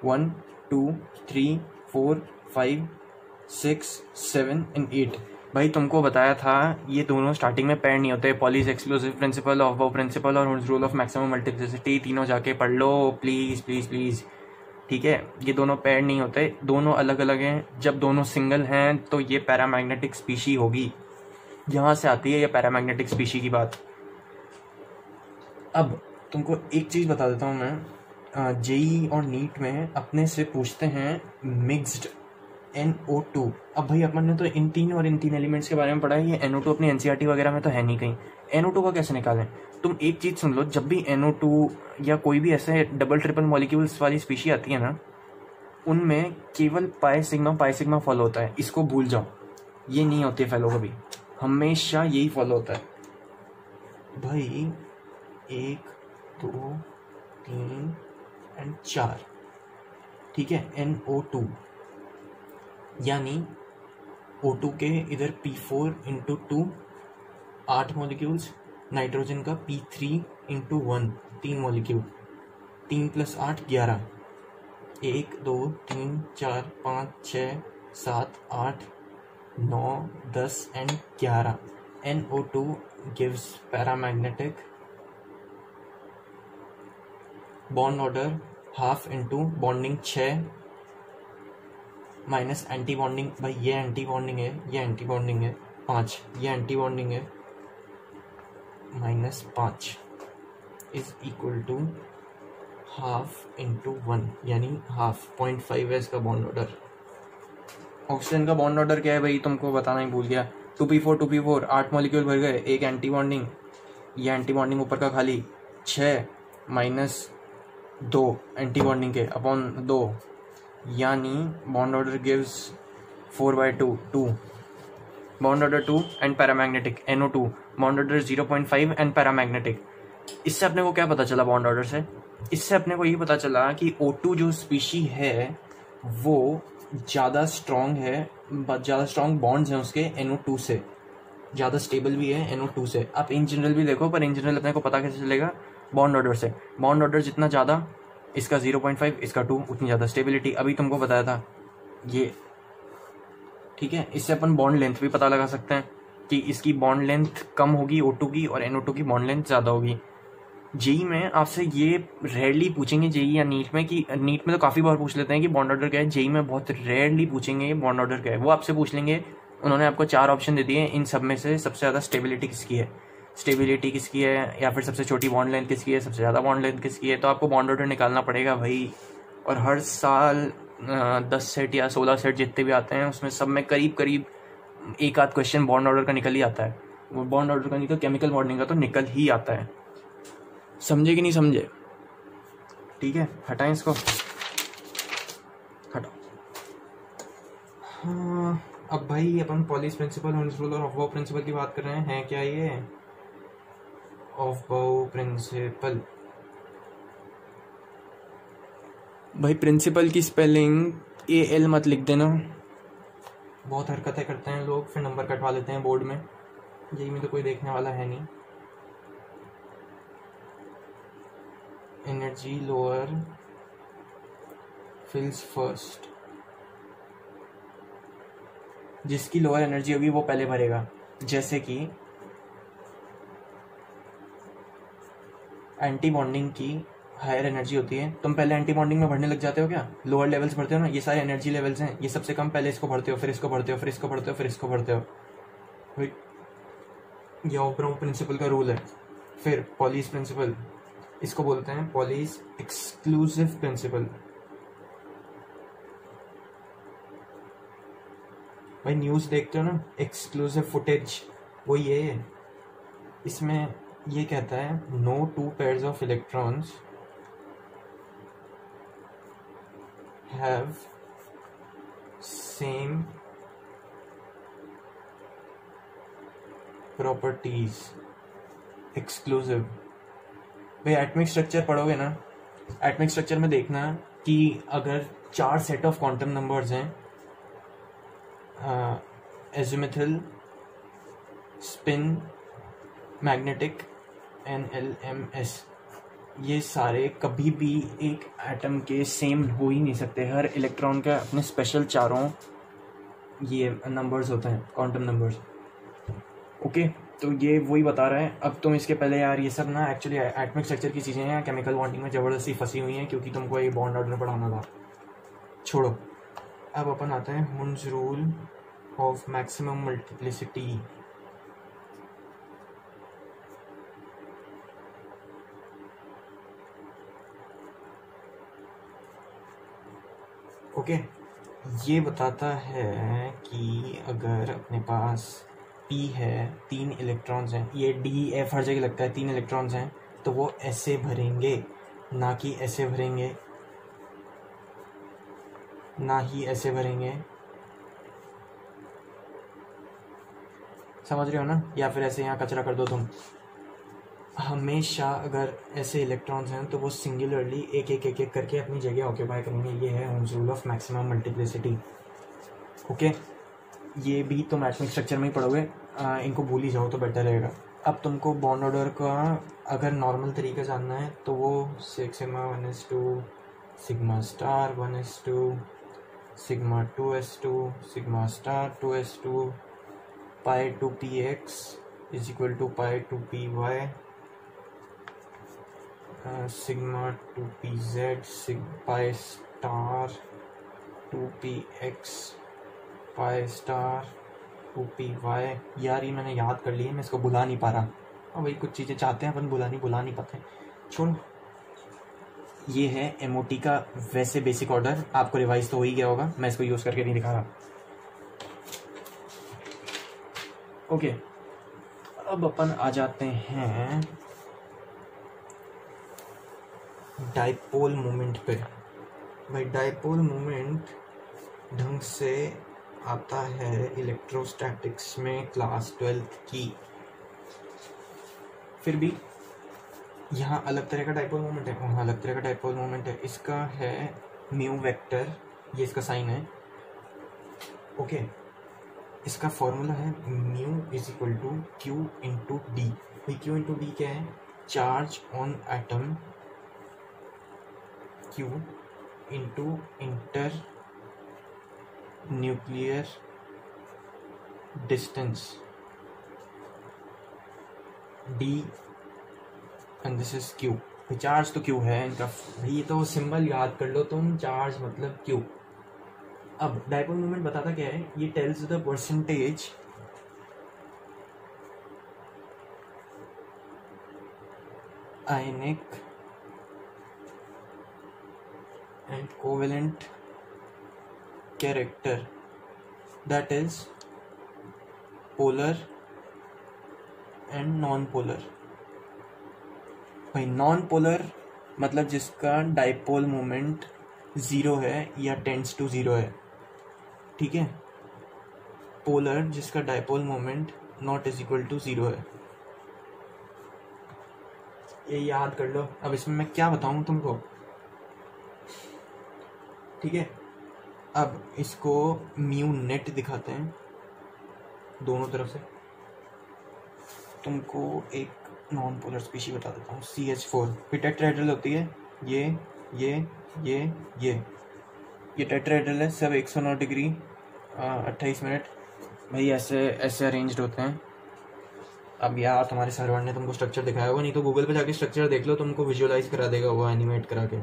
1 2 3 4 5 6 7 एंड 8। भाई तुमको बताया था ये दोनों स्टार्टिंग में पेयर नहीं होते। पॉलीज एक्सक्लूसिव प्रिंसिपल, ऑफ बाउ प्रिंसिपल और hoods rule of maximum multiplicity, तीनों जाके पढ़ लो प्लीज प्लीज प्लीज। ठीक है, ये दोनों पेयर नहीं होते, दोनों अलग अलग हैं। जब दोनों सिंगल हैं तो ये पैरामैग्नेटिक स्पीशी होगी। यहाँ से आती है ये पैरामैग्नेटिक स्पीशी की बात। अब तुमको एक चीज बता देता हूँ मैं, जेई और नीट में अपने से पूछते हैं मिक्स्ड NO2। अब भाई अपन ने तो इन तीन एलिमेंट्स के बारे में पढ़ा है। ये NO2 अपनी NCERT वगैरह में तो है नहीं कहीं। NO2 का कैसे निकालें। तुम एक चीज सुन लो, जब भी NO2 या कोई भी ऐसे डबल ट्रिपल मॉलिक्यूल्स वाली स्पीशी आती है ना, उनमें केवल पाई सिग्मा फॉलो होता है। इसको भूल जाओ, ये नहीं होती है फॉलो कभी, हमेशा यही फॉलो होता है भाई। 1 2 3 एंड 4। ठीक है, NO2 यानी O2 के इधर P4 इंटू 2 8 मॉलिक्यूल्स, नाइट्रोजन का P3 into 1 3 molecule, 3 + 8 11, 1 2 3 4 5 6 7 8 9 10 and 11। NO2 gives paramagnetic bond order half into bonding 6 minus anti bonding. भाई ये एंटी बॉन्डिंग है, ये एंटी बॉन्डिंग है 5, ये एंटी बॉन्डिंग है -5 is equal to half into 1 यानी हाफ 0.5 है इसका बॉन्ड ऑर्डर। ऑक्सीजन का बॉन्ड ऑर्डर क्या है भाई, तुमको बताना ही भूल गया। 2p4 8 मॉलिक्यूल भर गए, एक एंटी बॉन्डिंग, ये एंटी बॉन्डिंग ऊपर का खाली 6 -2 एंटी बॉन्डिंग के अपॉन 2 यानी bond order gives 4/2 2 bond order 2 and paramagnetic. NO2 bond order 0.5 and paramagnetic. इससे अपने को क्या पता चला बॉन्ड ऑर्डर से, इससे अपने को ये पता चला कि O2 जो स्पीशी है वो ज़्यादा स्ट्रॉन्ग है, ज़्यादा स्ट्रॉन्ग बॉन्ड्स हैं उसके NO2 से, ज़्यादा स्टेबल भी है NO2 से। आप इन जनरल भी देखो, पर इन जनरल अपने को पता कैसे चलेगा, बॉन्ड ऑर्डर से। बॉन्ड ऑर्डर जितना ज़्यादा, इसका 0.5 इसका 2, उतनी ज़्यादा स्टेबिलिटी। अभी तुमको बताया था ये। ठीक है, इससे अपन बॉन्ड लेंथ भी पता लगा सकते हैं कि इसकी बॉन्ड लेंथ कम होगी O2 की और NO2 की बॉन्ड लेंथ ज़्यादा होगी। जेई में आपसे ये रेयरली पूछेंगे, जेई या नीट में, कि नीट में तो काफ़ी बार पूछ लेते हैं कि बॉन्ड ऑर्डर क्या है। जेई में बहुत रेयरली पूछेंगे बॉन्ड ऑर्डर क्या है। वो आपसे पूछ लेंगे, उन्होंने आपको 4 ऑप्शन दे दिए, इन सब में से सबसे ज़्यादा स्टेबिलिटी किसकी है, स्टेबिलिटी किसकी है, या फिर सबसे छोटी बॉन्ड लेंथ किसकी है, सबसे ज़्यादा बॉन्ड लेंथ किसकी है। तो आपको बॉन्ड ऑर्डर निकालना पड़ेगा भाई। और हर साल 10 सेट या 16 सेट जितने भी आते हैं उसमें सब में करीब करीब एक आध क्वेश्चन बॉन्ड ऑर्डर का निकल ही आता है। वो बॉन्ड ऑर्डर का नहीं तो केमिकल बॉन्डिंग का तो निकल ही आता है। समझे कि नहीं समझे। ठीक है, हटाएं इसको, हटाओ। हाँ, अब भाई अपन पॉलीज प्रिंसिपल, हुड्स रूल और ऑफ बाउ प्रिंसिपल की बात कर रहे हैं। क्या ये ऑफ बाउ प्रिंसिपल? भाई प्रिंसिपल की स्पेलिंग AL मत लिख देना, बहुत हरकतें करते हैं लोग, फिर नंबर कटवा लेते हैं बोर्ड में। यही में तो कोई देखने वाला है नहीं। एनर्जी लोअर फिल्स फर्स्ट, जिसकी लोअर एनर्जी होगी वो पहले भरेगा। जैसे कि एंटी बॉन्डिंग की हायर एनर्जी होती है, तुम पहले एंटी बॉन्डिंग में भरने लग जाते हो क्या, लोअर लेवल्स भरते हो ना, ये सारे एनर्जी लेवल्स हैं, ये सबसे कम पहले इसको भरते हो, फिर इसको भरते हो, फिर इसको भरते हो, फिर इसको भरते हो। ये ऑफ बाउ प्रिंसिपल का रूल है। फिर पॉलीज प्रिंसिपल, इसको बोलते हैं पॉलीज एक्सक्लूसिव प्रिंसिपल। भाई न्यूज़ देखते हो ना, एक्सक्लूसिव फुटेज, वो ये है। इसमें ये कहता है no two pairs of electrons have same properties exclusive. भाई एटॉमिक स्ट्रक्चर पढ़ोगे ना, एटॉमिक स्ट्रक्चर में देखना कि अगर 4 सेट ऑफ क्वांटम नंबर्स हैं, एजिमुथल, स्पिन, मैग्नेटिक, NLMS, ये सारे कभी भी एक एटम के सेम हो ही नहीं सकते। हर इलेक्ट्रॉन का अपने स्पेशल 4 ये नंबर्स होते हैं, क्वांटम नंबर्स। ओके, तो ये वही बता रहा है। अब तुम इसके पहले यार ये सब ना एक्चुअली एटॉमिक स्ट्रक्चर की चीज़ें हैं, केमिकल बॉन्डिंग में ज़बरदस्ती फंसी हुई हैं क्योंकि तुमको ये बॉन्ड ऑर्डर पढ़ाना था, छोड़ो। अब अपन आते हैं Hund's rule of maximum multiplicity. Okay, ये बताता है कि अगर अपने पास P है, 3 इलेक्ट्रॉन्स हैं, ये D F हर जगह लगता है, 3 इलेक्ट्रॉन्स हैं, तो वो ऐसे भरेंगे, ना कि ऐसे भरेंगे, ना ही ऐसे भरेंगे, समझ रहे हो ना? या फिर ऐसे यहाँ कचरा कर दो तुम। हमेशा अगर ऐसे इलेक्ट्रॉन्स हैं तो वो सिंगुलरली एक एक करके अपनी जगह ऑक्यूपाई करेंगे। ये है Hund's rule of maximum multiplicity. Okay, ये भी तुम एटॉमिक स्ट्रक्चर में ही पढ़ोगे, इनको भूल ही जाओ तो बेटर रहेगा। अब तुमको बॉन्ड ऑर्डर का अगर नॉर्मल तरीका जानना है तो वो sigma 1s2 sigma star 1s2 sigma 2s2 sigma star 2s2 pi 2px is equal to pi 2py sigma 2pz pi star 2px pi star 2py। यार ये मैंने याद कर लिया, मैं इसको भुला नहीं पा रहा। और वही कुछ चीज़ें चाहते हैं अपन भुला नहीं पाते, छोड़ो। ये है MOT का वैसे बेसिक ऑर्डर, आपको रिवाइज तो हो ही गया होगा, मैं इसको यूज़ करके नहीं दिखा रहा। ओके, अब अपन आ जाते हैं डाइपोल मोमेंट पे। भाई डाइपोल मोमेंट ढंग से आता है इलेक्ट्रोस्टैटिक्स में क्लास 12th की। फिर भी यहाँ अलग तरह का डाइपोल मोमेंट है, वहाँ अलग तरह का डाइपोल मोमेंट है। इसका है म्यू वेक्टर, ये इसका साइन है। ओके, इसका फॉर्मूला है mu is equal to q into d. भाई क्यू इंटू डी क्या है? Charge on atom q into internuclear distance d and this is q. Charge तो क्यू है इनका, ये तो सिंबल याद कर लो तुम, चार्ज मतलब क्यू। अब डाइपोल मोमेंट बताता क्या है? ये tells the percentage ionic and covalent character, that is polar and non-polar। भाई नॉन पोलर मतलब जिसका डाइपोल मोमेंट 0 है या टेंड्स टू 0 है, ठीक है। पोलर जिसका dipole moment not is equal to 0 है। ये याद कर लो। अब इसमें मैं क्या बताऊं तुमको, ठीक है। अब इसको म्यू नेट दिखाते हैं दोनों तरफ से। तुमको एक नॉन पोलर स्पीशी बता देता हूँ, CH4। फिर टेट्राहेड्रल होती है, ये टेट्राहेड्रल है, सब 109 डिग्री 28 मिनट। भाई ऐसे ऐसे अरेंज्ड होते हैं। अब यार तुम्हारे सर्वर ने तुमको स्ट्रक्चर दिखाया होगा, नहीं तो गूगल पे जाके स्ट्रक्चर देख लो, तुमको विजुअलाइज करा देगा वो एनिमेट करा के।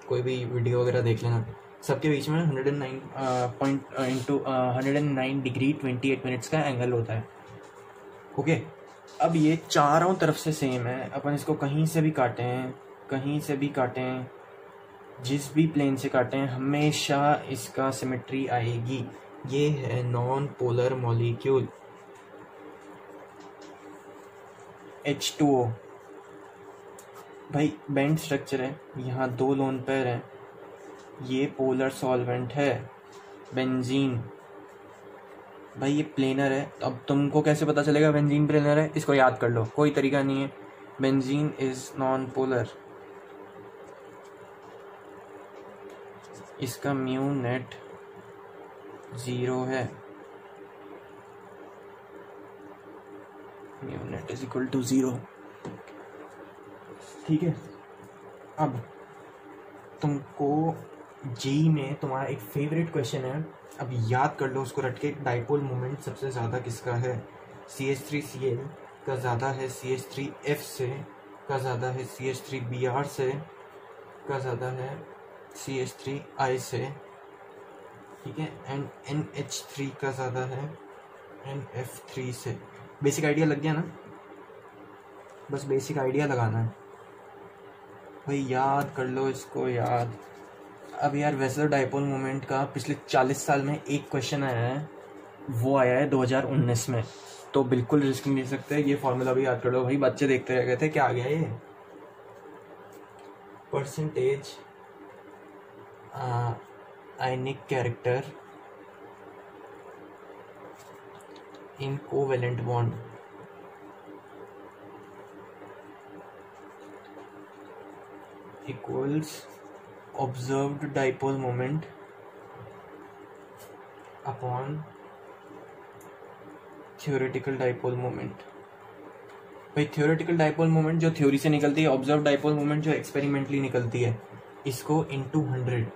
कोई भी वीडियो वगैरह देख लेना। सबके बीच में 109 डिग्री 28 मिनट्स का एंगल होता है। ओके, अब ये चारों तरफ से सेम है। अपन इसको कहीं से भी काटें, जिस भी प्लेन से काटें, हमेशा इसका सिमेट्री आएगी। ये है नॉन पोलर मॉलिक्यूल। H2O भाई बेंड स्ट्रक्चर है, यहाँ 2 लोन पेयर है, ये पोलर सॉल्वेंट है। बेंजीन भाई ये प्लेनर है। अब तुमको कैसे पता चलेगा बेंजीन प्लेनर है? इसको याद कर लो, कोई तरीका नहीं है। बेंजीन इज नॉन पोलर, इसका म्यू नेट 0 है, mu net is equal to 0। ठीक है, अब तुमको जेई में तुम्हारा एक फेवरेट क्वेश्चन है, अब याद कर लो उसको रट के। डाइपोल मोमेंट सबसे ज़्यादा किसका है? CH3Cl का ज़्यादा है CH3F से, का ज़्यादा है CH3Br से, का ज़्यादा है CH3I से। ठीक है, एंड NH3 का ज़्यादा है NF3 से। बेसिक आइडिया लग गया ना? बस बेसिक आइडिया लगाना है भाई, याद कर लो इसको याद। अब यार वैसे तो डाइपोल मोमेंट का पिछले 40 साल में एक क्वेश्चन आया है, वो आया है 2019 में, तो बिल्कुल रिस्क नहीं ले सकते। ये फॉर्मूला भी याद कर लो भाई, बच्चे देखते रह गए थे क्या आ गया ये। Percentage ionic character in covalent bond equals observed dipole moment upon theoretical dipole moment। भाई theoretical dipole moment जो थ्योरी से निकलती है, observed dipole moment जो एक्सपेरिमेंटली निकलती है, इसको into 100।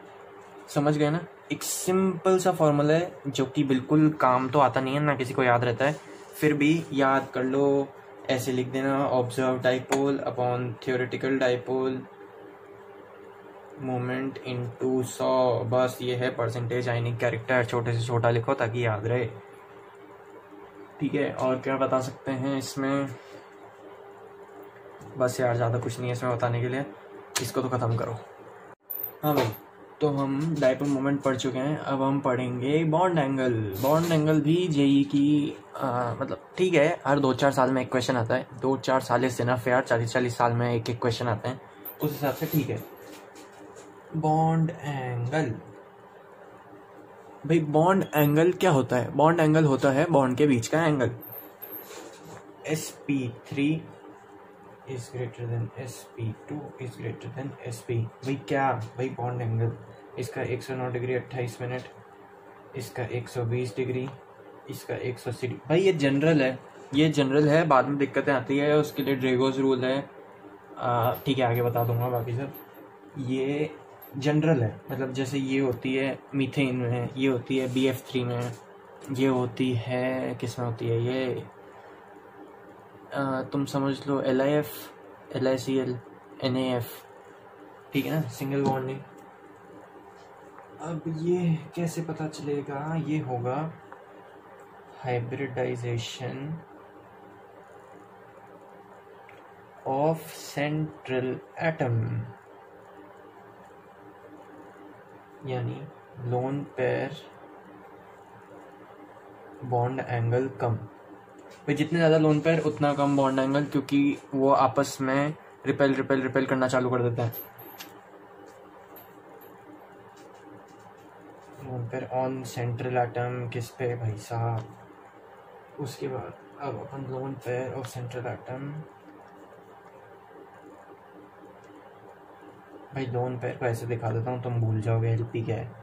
समझ गए ना? एक सिंपल सा फॉर्मूला है जो कि बिल्कुल काम तो आता नहीं है ना, किसी को याद रहता है, फिर भी याद कर लो। ऐसे लिख देना, observed dipole upon theoretical dipole moment into 100। बस ये है परसेंटेज आयनिक कैरेक्टर, छोटे से छोटा लिखो ताकि याद रहे। ठीक है, और क्या बता सकते हैं इसमें? बस यार ज़्यादा कुछ नहीं है इसमें बताने के लिए, इसको तो ख़त्म करो। हाँ भाई, तो हम डाइपोल मोमेंट पढ़ चुके हैं, अब हम पढ़ेंगे बॉन्ड एंगल। बॉन्ड एंगल भी जेई की मतलब ठीक है, हर 2-4 साल में एक क्वेश्चन आता है। 2-4 साल से ना यार 40-40 साल में एक क्वेश्चन आते हैं, उस हिसाब से ठीक है। बॉन्ड एंगल भाई, बॉन्ड एंगल क्या होता है? बॉन्ड एंगल होता है बॉन्ड के बीच का angle. sp3 is greater than sp2 is greater than sp। भाई क्या भाई बॉन्ड एंगल, इसका 109 डिग्री 28 मिनट, इसका 120 डिग्री, इसका 180 डिग्री। भाई ये जनरल है, ये जनरल है, बाद में दिक्कतें आती है, उसके लिए ड्रेगोस रूल है। ठीक है, आगे बता दूंगा बाकी सब। ये जनरल है, मतलब जैसे ये होती है मीथेन में, ये होती है BF3 में, ये होती है किस में होती है ये तुम समझ लो LIF, LICL, NAF। ठीक है ना, सिंगल बॉन्डिंग। अब ये कैसे पता चलेगा? ये होगा हाइब्रिडाइजेशन ऑफ सेंट्रल एटम, यानी लोन पेयर बॉन्ड एंगल कम। भाई जितने ज़्यादा लोन पेयर उतना कम बॉन्ड एंगल, क्योंकि वो आपस में रिपेल करना चालू कर देता है। Lone pair on central atom किस पे भाई साहब? उसके बाद अब अपन lone pair of central atom, भाई लोन पेयर को ऐसे दिखा देता हूँ, तुम भूल जाओगे LP क्या है।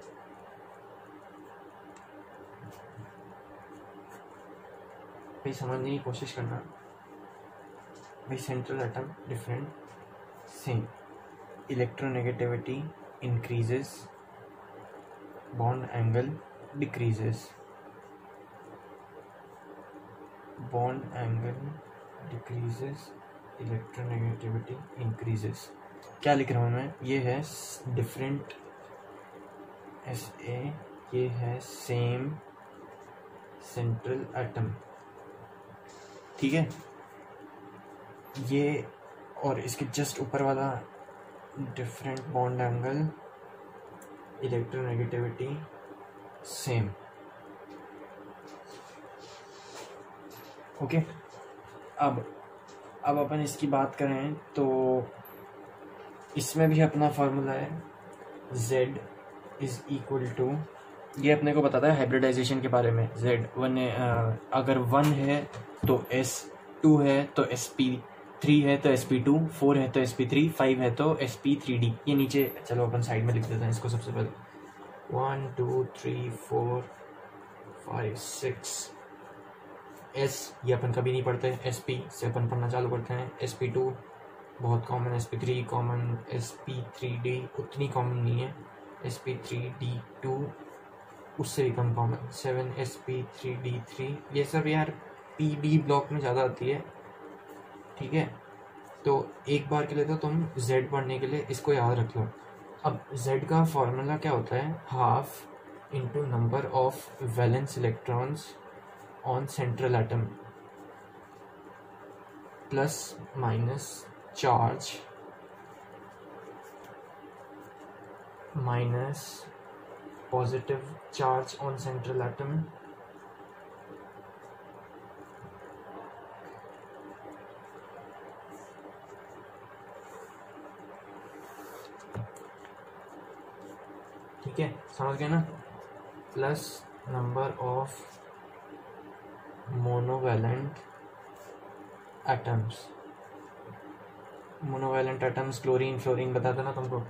भाई समझने की कोशिश करना। भाई central atom different, same, electronegativity increases, bond angle decreases, bond angle decreases, electronegativity increases. क्या लिख रहा हूँ मैं? ये है डिफरेंट SA, ये है सेम सेंट्रल एटम। ठीक है, ये और इसके जस्ट ऊपर वाला different bond angle, electronegativity same. Okay, अब अब अपन इसकी बात करें तो इसमें भी अपना फार्मूला है z इज इक्वल टू, ये अपने को बताता है हाइब्रिडाइजेशन के बारे में। z1 अगर 1 है तो s2 है तो sp3 है तो sp2, 4 है तो sp3, 5 है तो sp3d। ये नीचे चलो अपन साइड में लिख देते हैं इसको सबसे पहले। 1 2 3 4 5 6 s, ये अपन कभी नहीं पढ़ते, sp से अपन पढ़ना चालू करते हैं। sp2 बहुत कॉमन, sp3 कॉमन, sp3d उतनी कॉमन नहीं है, sp3d2 उससे भी कम कॉमन, 7 sp3d3। ये सब यार pd ब्लॉक में ज़्यादा आती है, ठीक है। तो एक बार के लिए तो तुम z पढ़ने के लिए इसको याद रख लो। अब z का फॉर्मूला क्या होता है, half into number of valence electrons on central atom plus minus charge minus positive charge on central atom ठीक है, समझ गए ना, plus number of monovalent atoms. Monovalent atoms chlorine fluorine बता देना तुमको।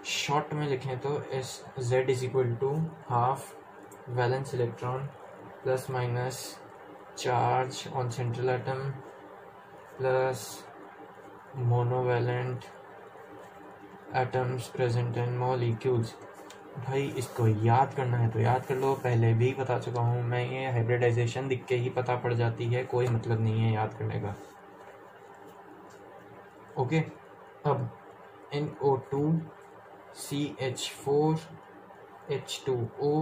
शॉर्ट में लिखें तो S Z is equal to half valence electron plus minus charge on central atom plus monovalent atoms present in molecules. भाई इसको याद करना है तो याद कर लो, पहले भी बता चुका हूँ मैं, ये हाइब्रिडाइजेशन दिख के ही पता पड़ जाती है, कोई मतलब नहीं है याद करने का। ओके, अब NO2 CH4 H2O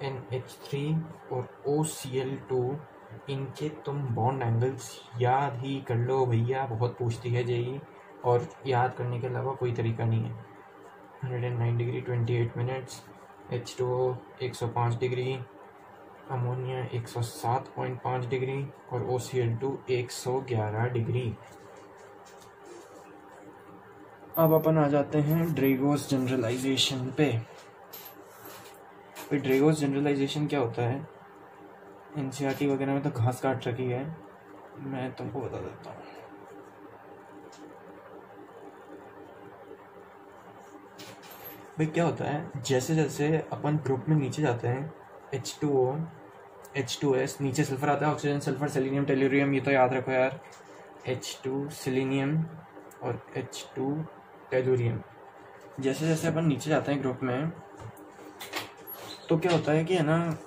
NH3 और OCl2, इनके तुम बॉन्ड एंगल्स याद ही कर लो भैया, बहुत पूछती है जेई, और याद करने के अलावा कोई तरीका नहीं है। 109 degree 28 minutes, H2O 105 degree, ammonia 107.5 degree और OCl2 111 डिग्री। अब अपन आ जाते हैं ड्रेगोस जनरलाइजेशन पे। ड्रेगोस जनरलाइजेशन क्या होता है, एनसीईआरटी वगैरह में तो घास काट रखी है, मैं तुमको बता देता हूँ। भाई क्या होता है, जैसे जैसे अपन ग्रुप में नीचे जाते हैं, H2O H2S, नीचे सल्फर आता है, ऑक्सीजन सल्फर सेलेनियम टेलुरियम, ये तो याद रखो यार, H2 सेलेनियम और H2 टेलुरियम। जैसे जैसे अपन नीचे जाते हैं ग्रुप में, तो क्या होता है कि है ना,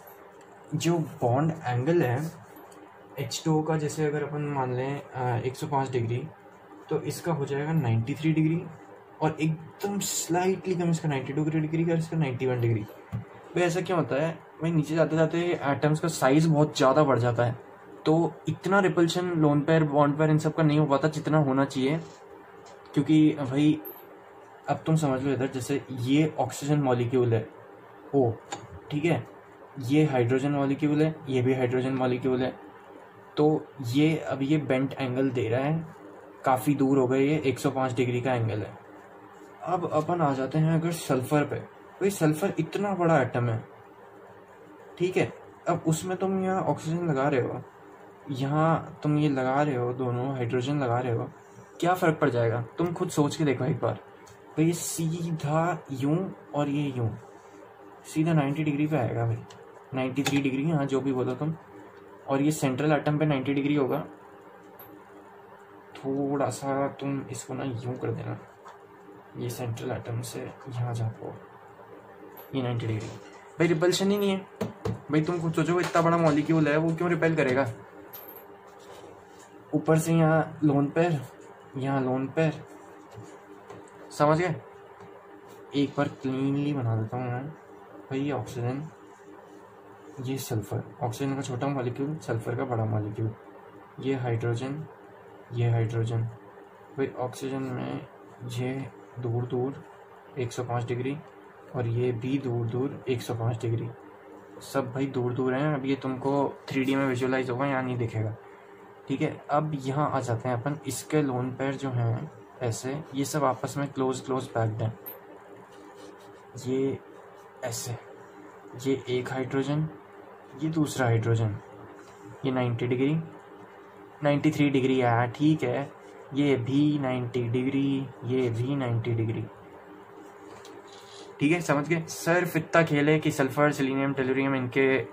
जो बॉन्ड एंगल है H2O का, जैसे अगर अपन मान लें 105 डिग्री, तो इसका हो जाएगा 93 डिग्री, और एकदम स्लाइटली कम इसका 92 डिग्री का, इसका 91 डिग्री। भाई ऐसा क्यों होता है, भाई नीचे जाते जाते एटम्स का साइज बहुत ज़्यादा बढ़ जाता है, तो इतना repulsion lone pair bond pair इन सब का नहीं हो पाता जितना होना चाहिए। क्योंकि भाई अब तुम समझ लो इधर, जैसे ये ऑक्सीजन मॉलिक्यूल है ओ, ठीक है, ये हाइड्रोजन मॉलिक्यूल है, ये भी हाइड्रोजन मॉलिक्यूल है, तो ये अब ये बेंट एंगल दे रहा है, काफ़ी दूर हो गए, ये 105 डिग्री का एंगल है। अब अपन आ जाते हैं अगर सल्फर पे, भाई सल्फर इतना बड़ा एटम है, ठीक है, अब उसमें तुम यहाँ ऑक्सीजन लगा रहे हो, यहाँ तुम ये लगा रहे हो, दोनों हाइड्रोजन लगा रहे हो, क्या फ़र्क पड़ जाएगा, तुम खुद सोच के देखो एक बार। भाई ये सीधा यूं और ये यूं, सीधा 90 डिग्री पे आएगा भाई, 93 डिग्री, हाँ जो भी बोलो तुम, और ये सेंट्रल एटम पे 90 डिग्री होगा। थोड़ा सा तुम इसको ना यूं कर देना, ये सेंट्रल एटम से यहाँ जाओ, ये 90 डिग्री, भाई रिपल्शन ही नहीं है। भाई तुम खुद सोचो, इतना बड़ा मॉलिक्यूल है, वो क्यों रिपेल करेगा। ऊपर से यहाँ लोन पेयर, यहाँ लोन पेयर, समझ गए। एक बार क्लीनली बना देता हूँ मैं। भाई ये ऑक्सीजन, ये सल्फर, ऑक्सीजन का छोटा मॉलिक्यूल, सल्फर का बड़ा मॉलिक्यूल, ये हाइड्रोजन, ये हाइड्रोजन। भाई ऑक्सीजन में ये दूर दूर 105 डिग्री, और ये भी दूर दूर 105 डिग्री, सब भाई दूर दूर हैं। अब ये तुमको 3D में विजुअलाइज होगा, यहाँ नहीं दिखेगा। ठीक है, अब यहाँ आ जाते हैं अपन, इसके लोन पेयर जो हैं ऐसे, ये सब आपस में क्लोज पैक्ड हैं, ये ऐसे, ये एक हाइड्रोजन, ये दूसरा हाइड्रोजन, ये 90 डिग्री 93 डिग्री है, ठीक है, ये भी 90 डिग्री, ये भी 90 डिग्री। ठीक है, समझ गए। सिर्फ इतना खेल है कि सल्फर, सेलेनियम, टेलुरियम, इनके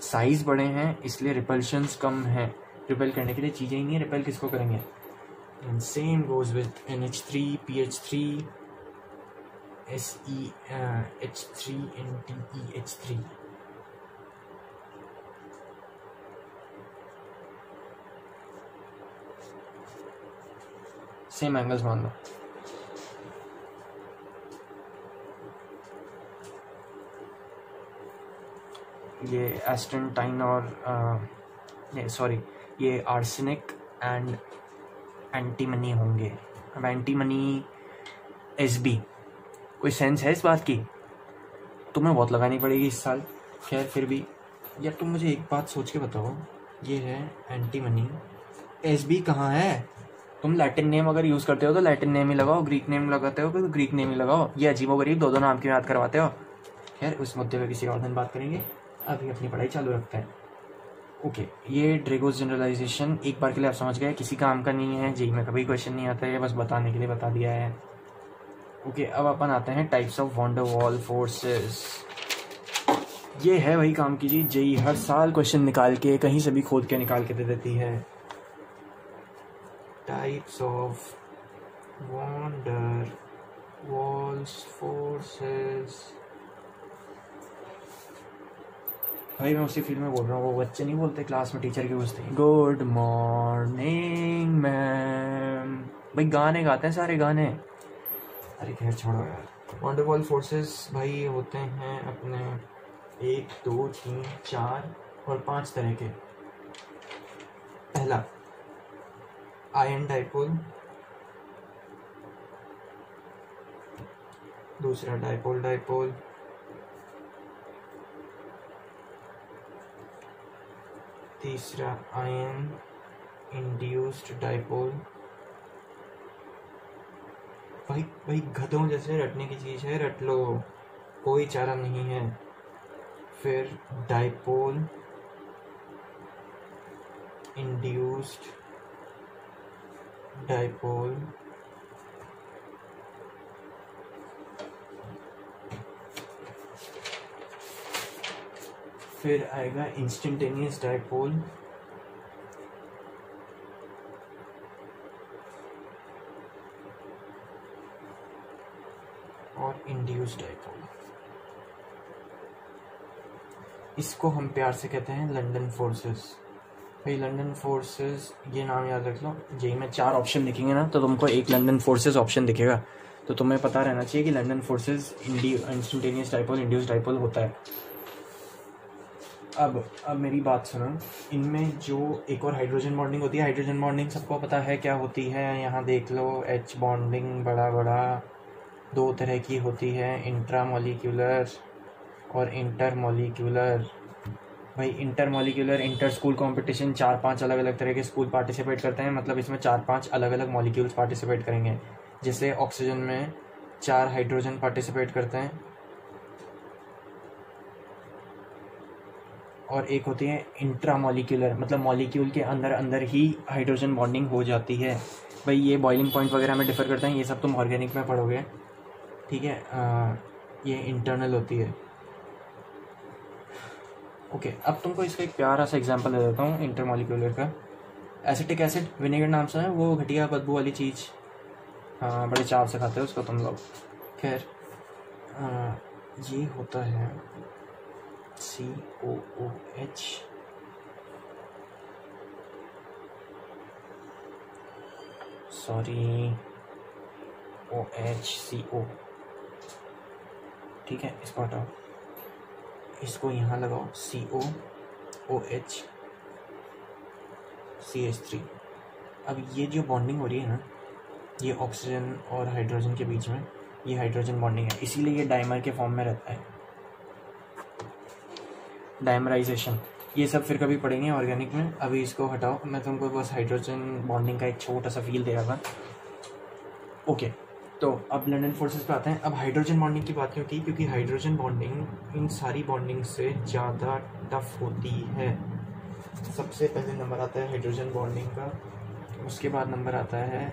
साइज बड़े हैं इसलिए रिपल्शंस कम है। रिपेल करने के लिए चीज़ें ही नहीं है, रिपेल किसको करेंगे। And same goes with NH3 PH3 SeH3 NTeH3। Same angles मान लो। ये एस्टेंटाइन और ये आर्सेनिक एंड एंटीमनी होंगे। अब एंटीमनी SB, कोई सेंस है इस बात की? तुम्हें बहुत लगानी पड़ेगी इस साल। खैर फिर भी यार तुम मुझे एक बात सोच के बताओ, ये है एंटीमनी, SB कहाँ है? तुम लैटिन नेम अगर यूज़ करते हो तो लैटिन नेम ही लगाओ, ग्रीक नेम लगाते हो तो ग्रीक नेम ही लगाओ। ये अजीबोगरीब दो नाम क्यों याद करवाते हो? खैर उस मुद्दे पे किसी और दिन बात करेंगे, अभी अपनी पढ़ाई चालू रखते हैं। ओके, ये ड्रेगोस जनरलाइजेशन एक बार के लिए आप समझ गए, किसी काम का नहीं है, जेई में कभी क्वेश्चन नहीं आता है, बस बताने के लिए बता दिया है। ओके, अब अपन आते हैं टाइप्स ऑफ वॉन डर वाल फोर्सेस। ये है वही काम कीजिए, जेई हर साल क्वेश्चन निकाल के कहीं से भी खोद के निकाल के दे देती है। Types of van der Waals forces. भाई मैं उसी फील्ड में बोल रहा हूँ, वो बच्चे नहीं बोलते क्लास में टीचर की पूछते हैं गुड मॉर्निंग मैम। भाई गाने गाते हैं सारे गाने। अरे खैर छोड़ो यार। वॉन डर वाल फोर्सेस भाई होते हैं अपने 1 2 3 4 और 5 तरह के। पहला आयन डाइपोल, दूसरा डाइपोल डाइपोल, तीसरा आयन इंड्यूस्ड डाइपोल। भाई गधों जैसे रटने की चीज़ है, रट लो, कोई चारा नहीं है। फिर डाइपोल इंड्यूस्ड डाइपोल, फिर आएगा इंस्टेंटेनियस डाइपोल, और इंड्यूस्ड डाइपोल। इसको हम प्यार से कहते हैं लंदन फोर्सेस। भाई लंदन फोर्सेस ये नाम याद रख लो, जेई में 4 ऑप्शन दिखेंगे ना तो तुमको एक लंदन फोर्सेस ऑप्शन दिखेगा, तो तुम्हें पता रहना चाहिए कि London forces instantaneous dipole induced dipole होता है। अब मेरी बात सुनो, इनमें जो एक और हाइड्रोजन बॉन्डिंग होती है, हाइड्रोजन बॉन्डिंग सबको पता है क्या होती है, यहाँ देख लो H बॉन्डिंग बड़ा 2 तरह की होती है, इंट्रामोलिक्यूलर और इंटरमोलिक्यूलर। भाई इंटरमोलिक्यूलर इंटर स्कूल कॉम्पिटिशन 4-5 अलग अलग तरह के स्कूल पार्टिसिपेट करते हैं, मतलब इसमें 4-5 अलग अलग मॉलिक्यूल्स पार्टिसिपेट करेंगे। जैसे ऑक्सीजन में 4 हाइड्रोजन पार्टिसिपेट करते हैं, और एक होती है इंट्रामोलिक्यूलर, मतलब मॉलिक्यूल के अंदर ही हाइड्रोजन बॉन्डिंग हो जाती है। भाई ये बॉइलिंग पॉइंट वगैरह में डिफर करते हैं, ये सब तुम ऑर्गेनिक में पढ़ोगे, ठीक है। ये इंटरनल होती है। ओके, अब तुमको इसका एक प्यारा सा एग्जांपल दे देता हूँ इंटरमोलिक्यूलर का। एसिटिक एसिड विनेगर नाम से है वो घटिया बदबू वाली चीज़, हाँ बड़े चाव से खाते हो उसको तुम लोग। खैर ये होता है COOH, सॉरी OHCO, ठीक है। इसको हटाओ, इसको यहाँ लगाओ COOH CH3। अब ये जो बॉन्डिंग हो रही है ना, ये ऑक्सीजन और हाइड्रोजन के बीच में, ये हाइड्रोजन बॉन्डिंग है, इसीलिए ये डाइमर के फॉर्म में रहता है, डाइमराइजेशन। ये सब फिर कभी पढ़ेंगे ऑर्गेनिक में, अभी इसको हटाओ। मैं तुमको बस हाइड्रोजन बॉन्डिंग का एक छोटा सा फील दे रहा था। ओके, तो अब लंडन फोर्सेस पे आते हैं। अब हाइड्रोजन बॉन्डिंग की बात क्यों की? क्योंकि हाइड्रोजन बॉन्डिंग इन सारी बॉन्डिंग से ज़्यादा टफ होती है। सबसे पहले नंबर आता है हाइड्रोजन बॉन्डिंग का, उसके बाद नंबर आता है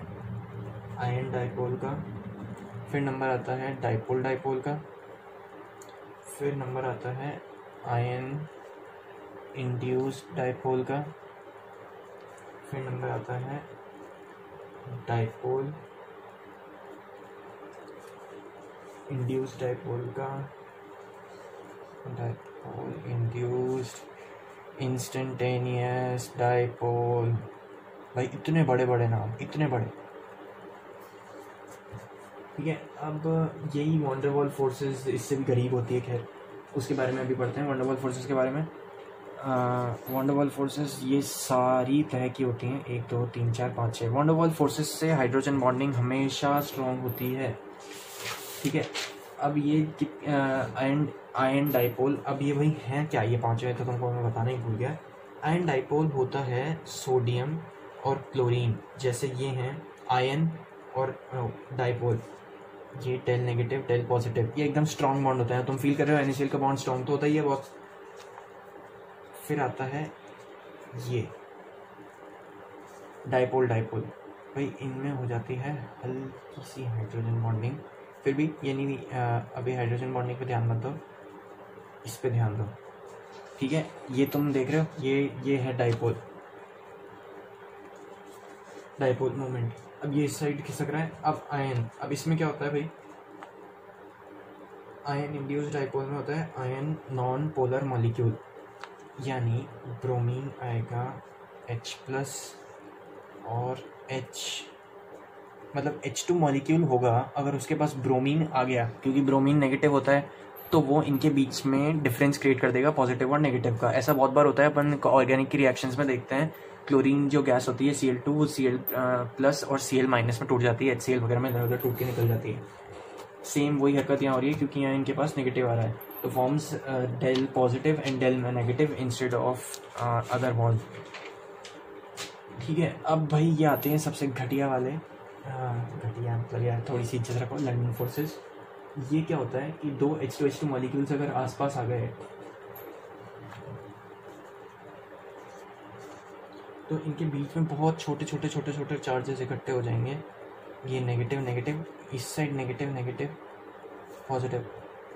आयन डाइपोल का, फिर नंबर आता है डाइपोल डाइपोल का, फिर नंबर आता है आयन इंड्यूस्ड डाइपोल का, फिर नंबर आता है डाइपोल इंड्यूस्ड डाइपोल का, डाइपोल इंड्यूस्ड इंस्टेंटेनियस डाइपोल। भाई इतने बड़े बड़े नाम, इतने बड़े। ठीक है, अब यही वंडरवॉल फोर्सेस इससे भी करीब होती है। खैर उसके बारे में अभी पढ़ते हैं, वंडरवॉल फोर्सेस के बारे में। वंडरवॉल फोर्सेस ये सारी तरह की होती हैं, 1 2 3 4 5 6। वंडरवॉल फोर्सेस से हाइड्रोजन बॉन्डिंग हमेशा स्ट्रॉन्ग होती है। ठीक है, अब ये आयन डाइपोल, अब ये भाई हैं क्या? ये पांचवें तो तुमको मैं बताना ही भूल गया। आयन डाइपोल होता है सोडियम और क्लोरीन, जैसे ये हैं आयन और डाइपोल, ये टेल नेगेटिव टेल पॉजिटिव, ये एकदम स्ट्रॉन्ग बॉन्ड होता है। तुम फील कर रहे हो NaCl का बॉन्ड स्ट्रॉन्ग तो होता ही है बहुत। फिर आता है ये डाइपोल डाइपोल, भाई इनमें हो जाती है हल्की सी हाइड्रोजन बॉन्डिंग, फिर भी ये नहीं अभी हाइड्रोजन बॉन्डिंग पे ध्यान मत दो, इस पे ध्यान दो। ठीक है, ये तुम देख रहे हो, ये है डाइपोल, डाइपोल मोमेंट। अब ये इस साइड खिसक रहा है। अब आयन, अब इसमें क्या होता है भाई? आयन इंड्यूस्ड डाइपोल में होता है आयन नॉन पोलर मॉलिक्यूल, यानी ब्रोमीन आएगा H+ और H, मतलब H2 मॉलिक्यूल होगा अगर उसके पास ब्रोमीन आ गया, क्योंकि ब्रोमीन नेगेटिव होता है तो वो इनके बीच में डिफरेंस क्रिएट कर देगा पॉजिटिव और नेगेटिव का। ऐसा बहुत बार होता है, अपन ऑर्गेनिक की रिएक्शंस में देखते हैं। क्लोरीन जो गैस होती है Cl2 वो Cl+ और Cl- में टूट जाती है, HCl वगैरह में इधर उधर टूट के निकल जाती है। सेम वही हरकत यहाँ हो रही है, क्योंकि यहाँ इनके पास नेगेटिव आ रहा है, तो forms del positive and del negative instead of other bond. ठीक है, अब भाई ये आते हैं सबसे घटिया वाले, घटिया मतलब यार थोड़ी सी इज्जत रखो, लंडन फोर्सेस। ये क्या होता है कि 2 H2 मॉलिक्यूल्स अगर आसपास आ गए तो इनके बीच में बहुत छोटे छोटे चार्जेस इकट्ठे हो जाएंगे। ये नेगेटिव नेगेटिव, इस साइड नेगेटिव नेगेटिव पॉजिटिव।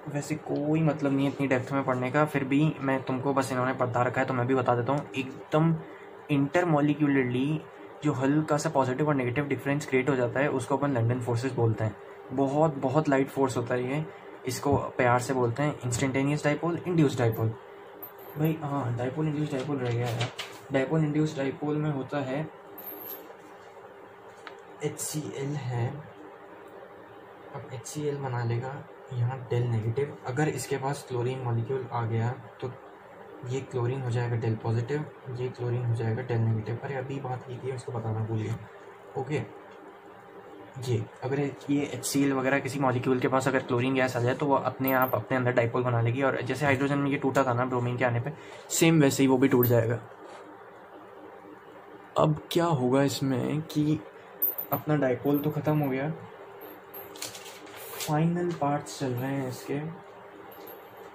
वैसे कोई मतलब नहीं है इतनी डेप्थ में पढ़ने का, फिर भी मैं तुमको बस इन्होंने बता रखा है तो मैं भी बता देता हूँ। एकदम इंटरमॉलिक्यूलरली जो हल्का सा पॉजिटिव और नेगेटिव डिफरेंस क्रिएट हो जाता है उसको अपन लंडन फोर्सेस बोलते हैं। बहुत बहुत लाइट फोर्स होता है ये, इसको प्यार से बोलते हैं इंस्टेंटेनियस डाइपोल, इंड्यूस्ड डाइपोल। भाई हाँ, डाइपोल इंड्यूस्ड डाइपोल रह गया है। डाइपोल इंड्यूस्ड डाइपोल में होता है HCl है, अब HCl बना लेगा यहाँ डेल नेगेटिव। अगर इसके पास क्लोरीन मॉलिक्यूल आ गया तो ये क्लोरीन हो जाएगा डेल पॉजिटिव, ये क्लोरीन हो जाएगा डेल नेगेटिव। अरे अभी बात की थी उसको बताना भूल गया। ओके, ये अगर ये HCl वगैरह किसी मॉलिक्यूल के पास अगर क्लोरीन गैस आ जाए तो वो अपने आप अपने अंदर डाइपोल बना लेगी, और जैसे हाइड्रोजन में ये टूटा था ना ब्रोमीन के आने पे, सेम वैसे ही वो भी टूट जाएगा। अब क्या होगा इसमें कि अपना डाइपोल तो ख़त्म हो गया, फाइनल पार्ट्स चल रहे हैं इसके।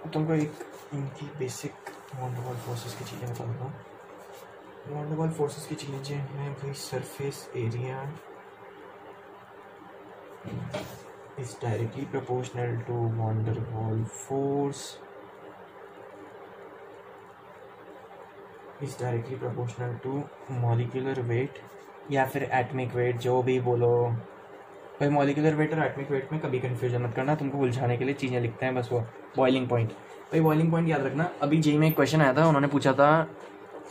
तुमको एक इनकी बेसिक वंडरवॉल फोर्सेस की चीज़ें बता दूँगा। वंडरवॉल फोर्सेस की चीज़ें हैं भाई, surface area is directly proportional to van der Waals force, is directly proportional to molecular weight या फिर एटमिक वेट, जो भी बोलो भाई। मॉलिकुलर वेट और एटमिक वेट में कभी कंफ्यूजन मत करना, तुमको उलझाने के लिए चीज़ें लिखते हैं बस। वो बॉइलिंग पॉइंट, भाई बॉइलिंग पॉइंट याद रखना। अभी जेई में एक क्वेश्चन आया था, उन्होंने पूछा था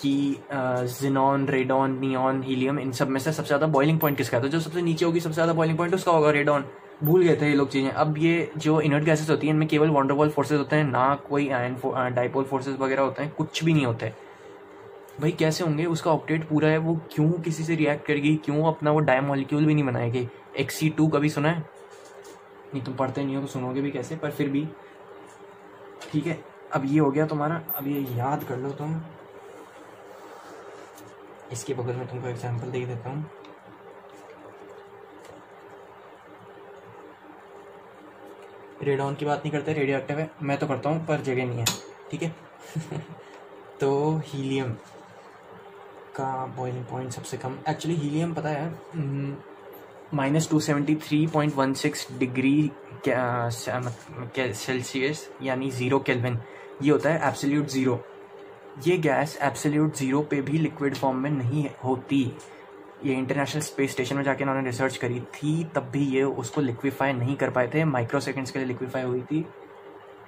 कि जिनॉन, रेडॉन, नियॉन, हीलियम, इन सब में से सबसे ज़्यादा बॉइलिंग पॉइंट किसका है? तो जो सबसे नीचे होगी सबसे ज़्यादा बॉइलिंग पॉइंट उसका होगा रेडॉन। भूल गए थे ये लोग चीज़ें। अब ये जो इनर्ट गैसेस होती हैं इनमें केवल वंडरवॉल फोर्सेस होते हैं, ना कोई आयन डाइपोल फोर्सेस वगैरह होते हैं, कुछ भी नहीं होते। भाई कैसे होंगे? उसका ऑक्टेट पूरा है, वो क्यों किसी से रिएक्ट करेगी, क्यों अपना वो डाई मॉलिक्यूल भी नहीं बनाएगी? Xc2 कभी सुना है? नहीं, तुम पढ़ते नहीं हो तो सुनोगे भी कैसे, पर फिर भी ठीक है। अब ये हो गया तुम्हारा, अब ये याद कर लो तुम इसके बगल में तुमको एग्जांपल दे देता हूँ। रेडॉन की बात नहीं करते, रेडियो एक्टिव है, मैं तो करता हूँ पर जगह नहीं है, ठीक है। तो हीलियम का बॉइलिंग पॉइंट सबसे कम, एक्चुअली हीलियम पता है -273.16 डिग्री सेल्सियस यानी 0 केल्विन, ये होता है एब्सोल्यूट ज़ीरो। ये गैस एब्सोल्यूट ज़ीरो पे भी लिक्विड फॉर्म में नहीं होती। ये इंटरनेशनल स्पेस स्टेशन में जाके उन्होंने रिसर्च करी थी, तब भी ये उसको लिक्विफाई नहीं कर पाए थे, माइक्रो सेकेंड्स के लिए लिक्विफाई हुई थी।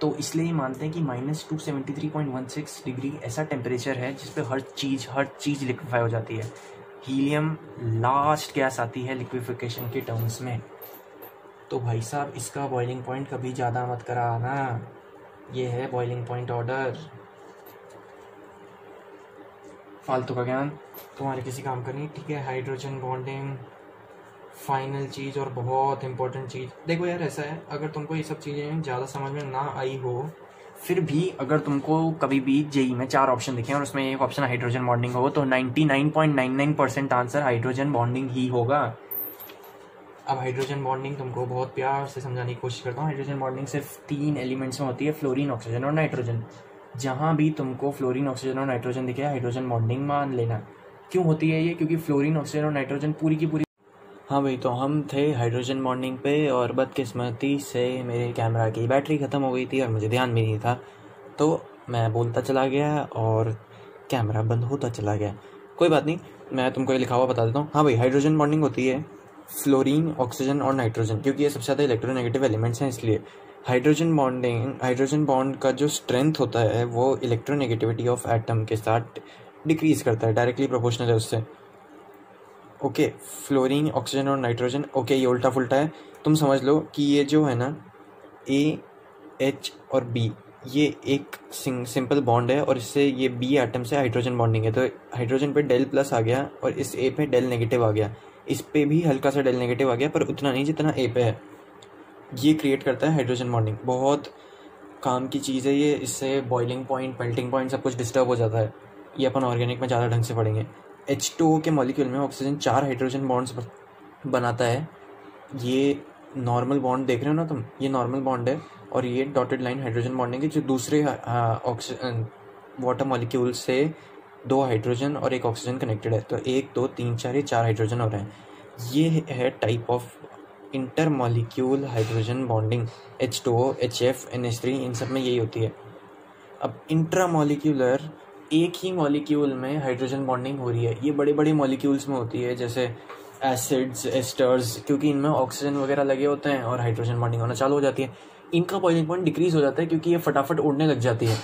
तो इसलिए ये मानते हैं कि -273.16 डिग्री ऐसा टेम्परेचर है जिस पे हर चीज़ लिक्विफाई हो जाती है। हीलियम लास्ट गैस आती है लिक्विफिकेशन के टर्म्स में। तो भाई साहब इसका बॉइलिंग पॉइंट कभी ज़्यादा मत कराना, ये है बॉइलिंग पॉइंट ऑर्डर। फालतू का ज्ञान तुम्हारे किसी काम का नहीं, ठीक है। हाइड्रोजन बॉन्डिंग फाइनल चीज़ और बहुत इंपॉर्टेंट चीज़। देखो यार ऐसा है, अगर तुमको ये सब चीज़ें ज़्यादा समझ में ना आई हो, फिर भी अगर तुमको कभी भी जेई में 4 ऑप्शन दिखे और उसमें एक ऑप्शन हाइड्रोजन बॉन्डिंग हो, तो 99.99% आंसर हाइड्रोजन बॉन्डिंग ही होगा। अब हाइड्रोजन बॉन्डिंग तुमको बहुत प्यार से समझाने की कोशिश करता हूँ। हाइड्रोजन बॉन्डिंग सिर्फ 3 एलिमेंट्स में होती है, फ्लोरीन, ऑक्सीजन और नाइट्रोजन। जहाँ भी तुमको फ्लोरीन, ऑक्सीजन और नाइट्रोजन दिखे हाइड्रोजन बॉन्डिंग मान लेना। क्यों होती है ये? क्योंकि फ्लोरीन, ऑक्सीजन और नाइट्रोजन पूरी की पूरी। हाँ भाई, तो हम थे हाइड्रोजन बॉन्डिंग पे और बदकिस्मती से मेरे कैमरा की बैटरी ख़त्म हो गई थी और मुझे ध्यान भी नहीं था, तो मैं बोलता चला गया और कैमरा बंद होता चला गया। कोई बात नहीं, मैं तुमको ये लिखा हुआ बता देता हूँ। हाँ भाई, हाइड्रोजन बॉन्डिंग होती है फ्लोरीन, ऑक्सीजन और नाइट्रोजन, क्योंकि ये सबसे ज़्यादा इलेक्ट्रोनेगेटिव एलिमेंट्स हैं, इसलिए हाइड्रोजन बॉन्ड का जो स्ट्रेंथ होता है वो इलेक्ट्रोनेगेटिविटी ऑफ एटम के साथ डिक्रीज करता है, डायरेक्टली प्रोपोर्शनल है उससे। ओके, फ्लोरीन, ऑक्सीजन और नाइट्रोजन, ओके ये उल्टा फुल्टा है। तुम समझ लो कि ये जो है ना ए, एच और बी, ये एक सिंपल बॉन्ड है और इससे ये बी एटम से हाइड्रोजन बॉन्डिंग है, तो हाइड्रोजन पे डेल प्लस आ गया और इस ए पे डेल नेगेटिव आ गया, इस पे भी हल्का सा डेल नेगेटिव आ गया पर उतना नहीं जितना ए पे है। ये क्रिएट करता है हाइड्रोजन बॉन्डिंग। बहुत काम की चीज़ है ये, इससे बॉइलिंग पॉइंट, मेल्टिंग पॉइंट सब कुछ डिस्टर्ब हो जाता है। ये अपन ऑर्गेनिक में ज़्यादा ढंग से पढ़ेंगे। H2O के मॉलिक्यूल में ऑक्सीजन 4 हाइड्रोजन बॉन्ड्स बनाता है। ये नॉर्मल बॉन्ड देख रहे हो ना तुम, ये नॉर्मल बॉन्ड है और ये डॉटेड लाइन हाइड्रोजन बॉन्डिंग है, जो दूसरे ऑक्सीजन वाटर मॉलिक्यूल से 2 हाइड्रोजन और 1 ऑक्सीजन कनेक्टेड है, तो 1 2 3 4 ये 4 हाइड्रोजन हो रहे हैं। ये है type of inter molecule hydrogen bonding. H2O, HF, NH3 इन सब में यही होती है। अब इंट्रा मॉलिक्यूलर, एक ही मॉलिक्यूल में हाइड्रोजन बॉन्डिंग हो रही है, ये बड़े बड़े मॉलिक्यूल्स में होती है, जैसे एसिड्स, एस्टर्स, क्योंकि इनमें ऑक्सीजन वगैरह लगे होते हैं और हाइड्रोजन बॉन्डिंग होना चालू हो जाती है। इनका बॉइलिंग पॉइंट डिक्रीज हो जाता है क्योंकि ये फटाफट उड़ने लग जाती है।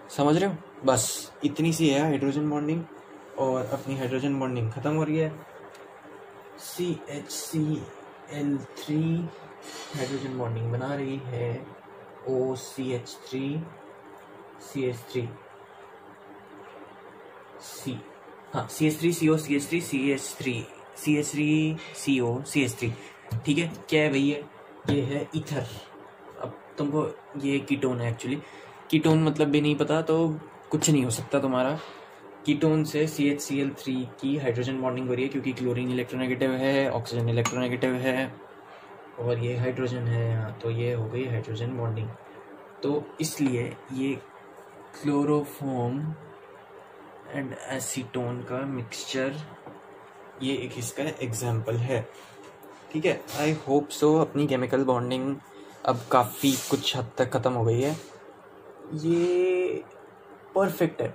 समझ रहे हो? बस इतनी सी है हाइड्रोजन बॉन्डिंग और अपनी हाइड्रोजन बॉन्डिंग ख़त्म हो रही है। CH3 हाइड्रोजन बॉन्डिंग बना रही है OCH3 CH3 C, हाँ CH3CO CH3 CH3 CH3CO CH3, ठीक है। क्या है भैया? ये है ईथर। अब तुमको ये कीटोन है, एक्चुअली कीटोन मतलब भी नहीं पता तो कुछ नहीं हो सकता तुम्हारा। कीटोन से CHCl3 की हाइड्रोजन बॉन्डिंग हो रही है क्योंकि क्लोरीन इलेक्ट्रोनेगेटिव है, ऑक्सीजन इलेक्ट्रोनेगेटिव है और ये हाइड्रोजन है यहाँ, तो ये हो गई हाइड्रोजन बॉन्डिंग। तो इसलिए ये क्लोरोफॉर्म एंड एसीटोन का मिक्सचर, ये एक इसका एग्जाम्पल है, ठीक है। आई होप सो अपनी केमिकल बॉन्डिंग अब काफ़ी कुछ हद तक ख़त्म हो गई है, ये परफेक्ट है।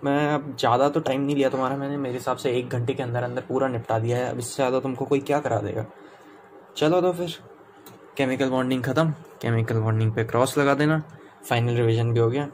मैं अब ज़्यादा तो टाइम नहीं लिया तुम्हारा, मैंने मेरे हिसाब से 1 घंटे के अंदर अंदर पूरा निपटा दिया है। अब इससे ज़्यादा तुमको कोई क्या करा देगा। चलो तो फिर केमिकल बॉन्डिंग ख़त्म, केमिकल बॉन्डिंग पे क्रॉस लगा देना, फाइनल रिवीजन भी हो गया।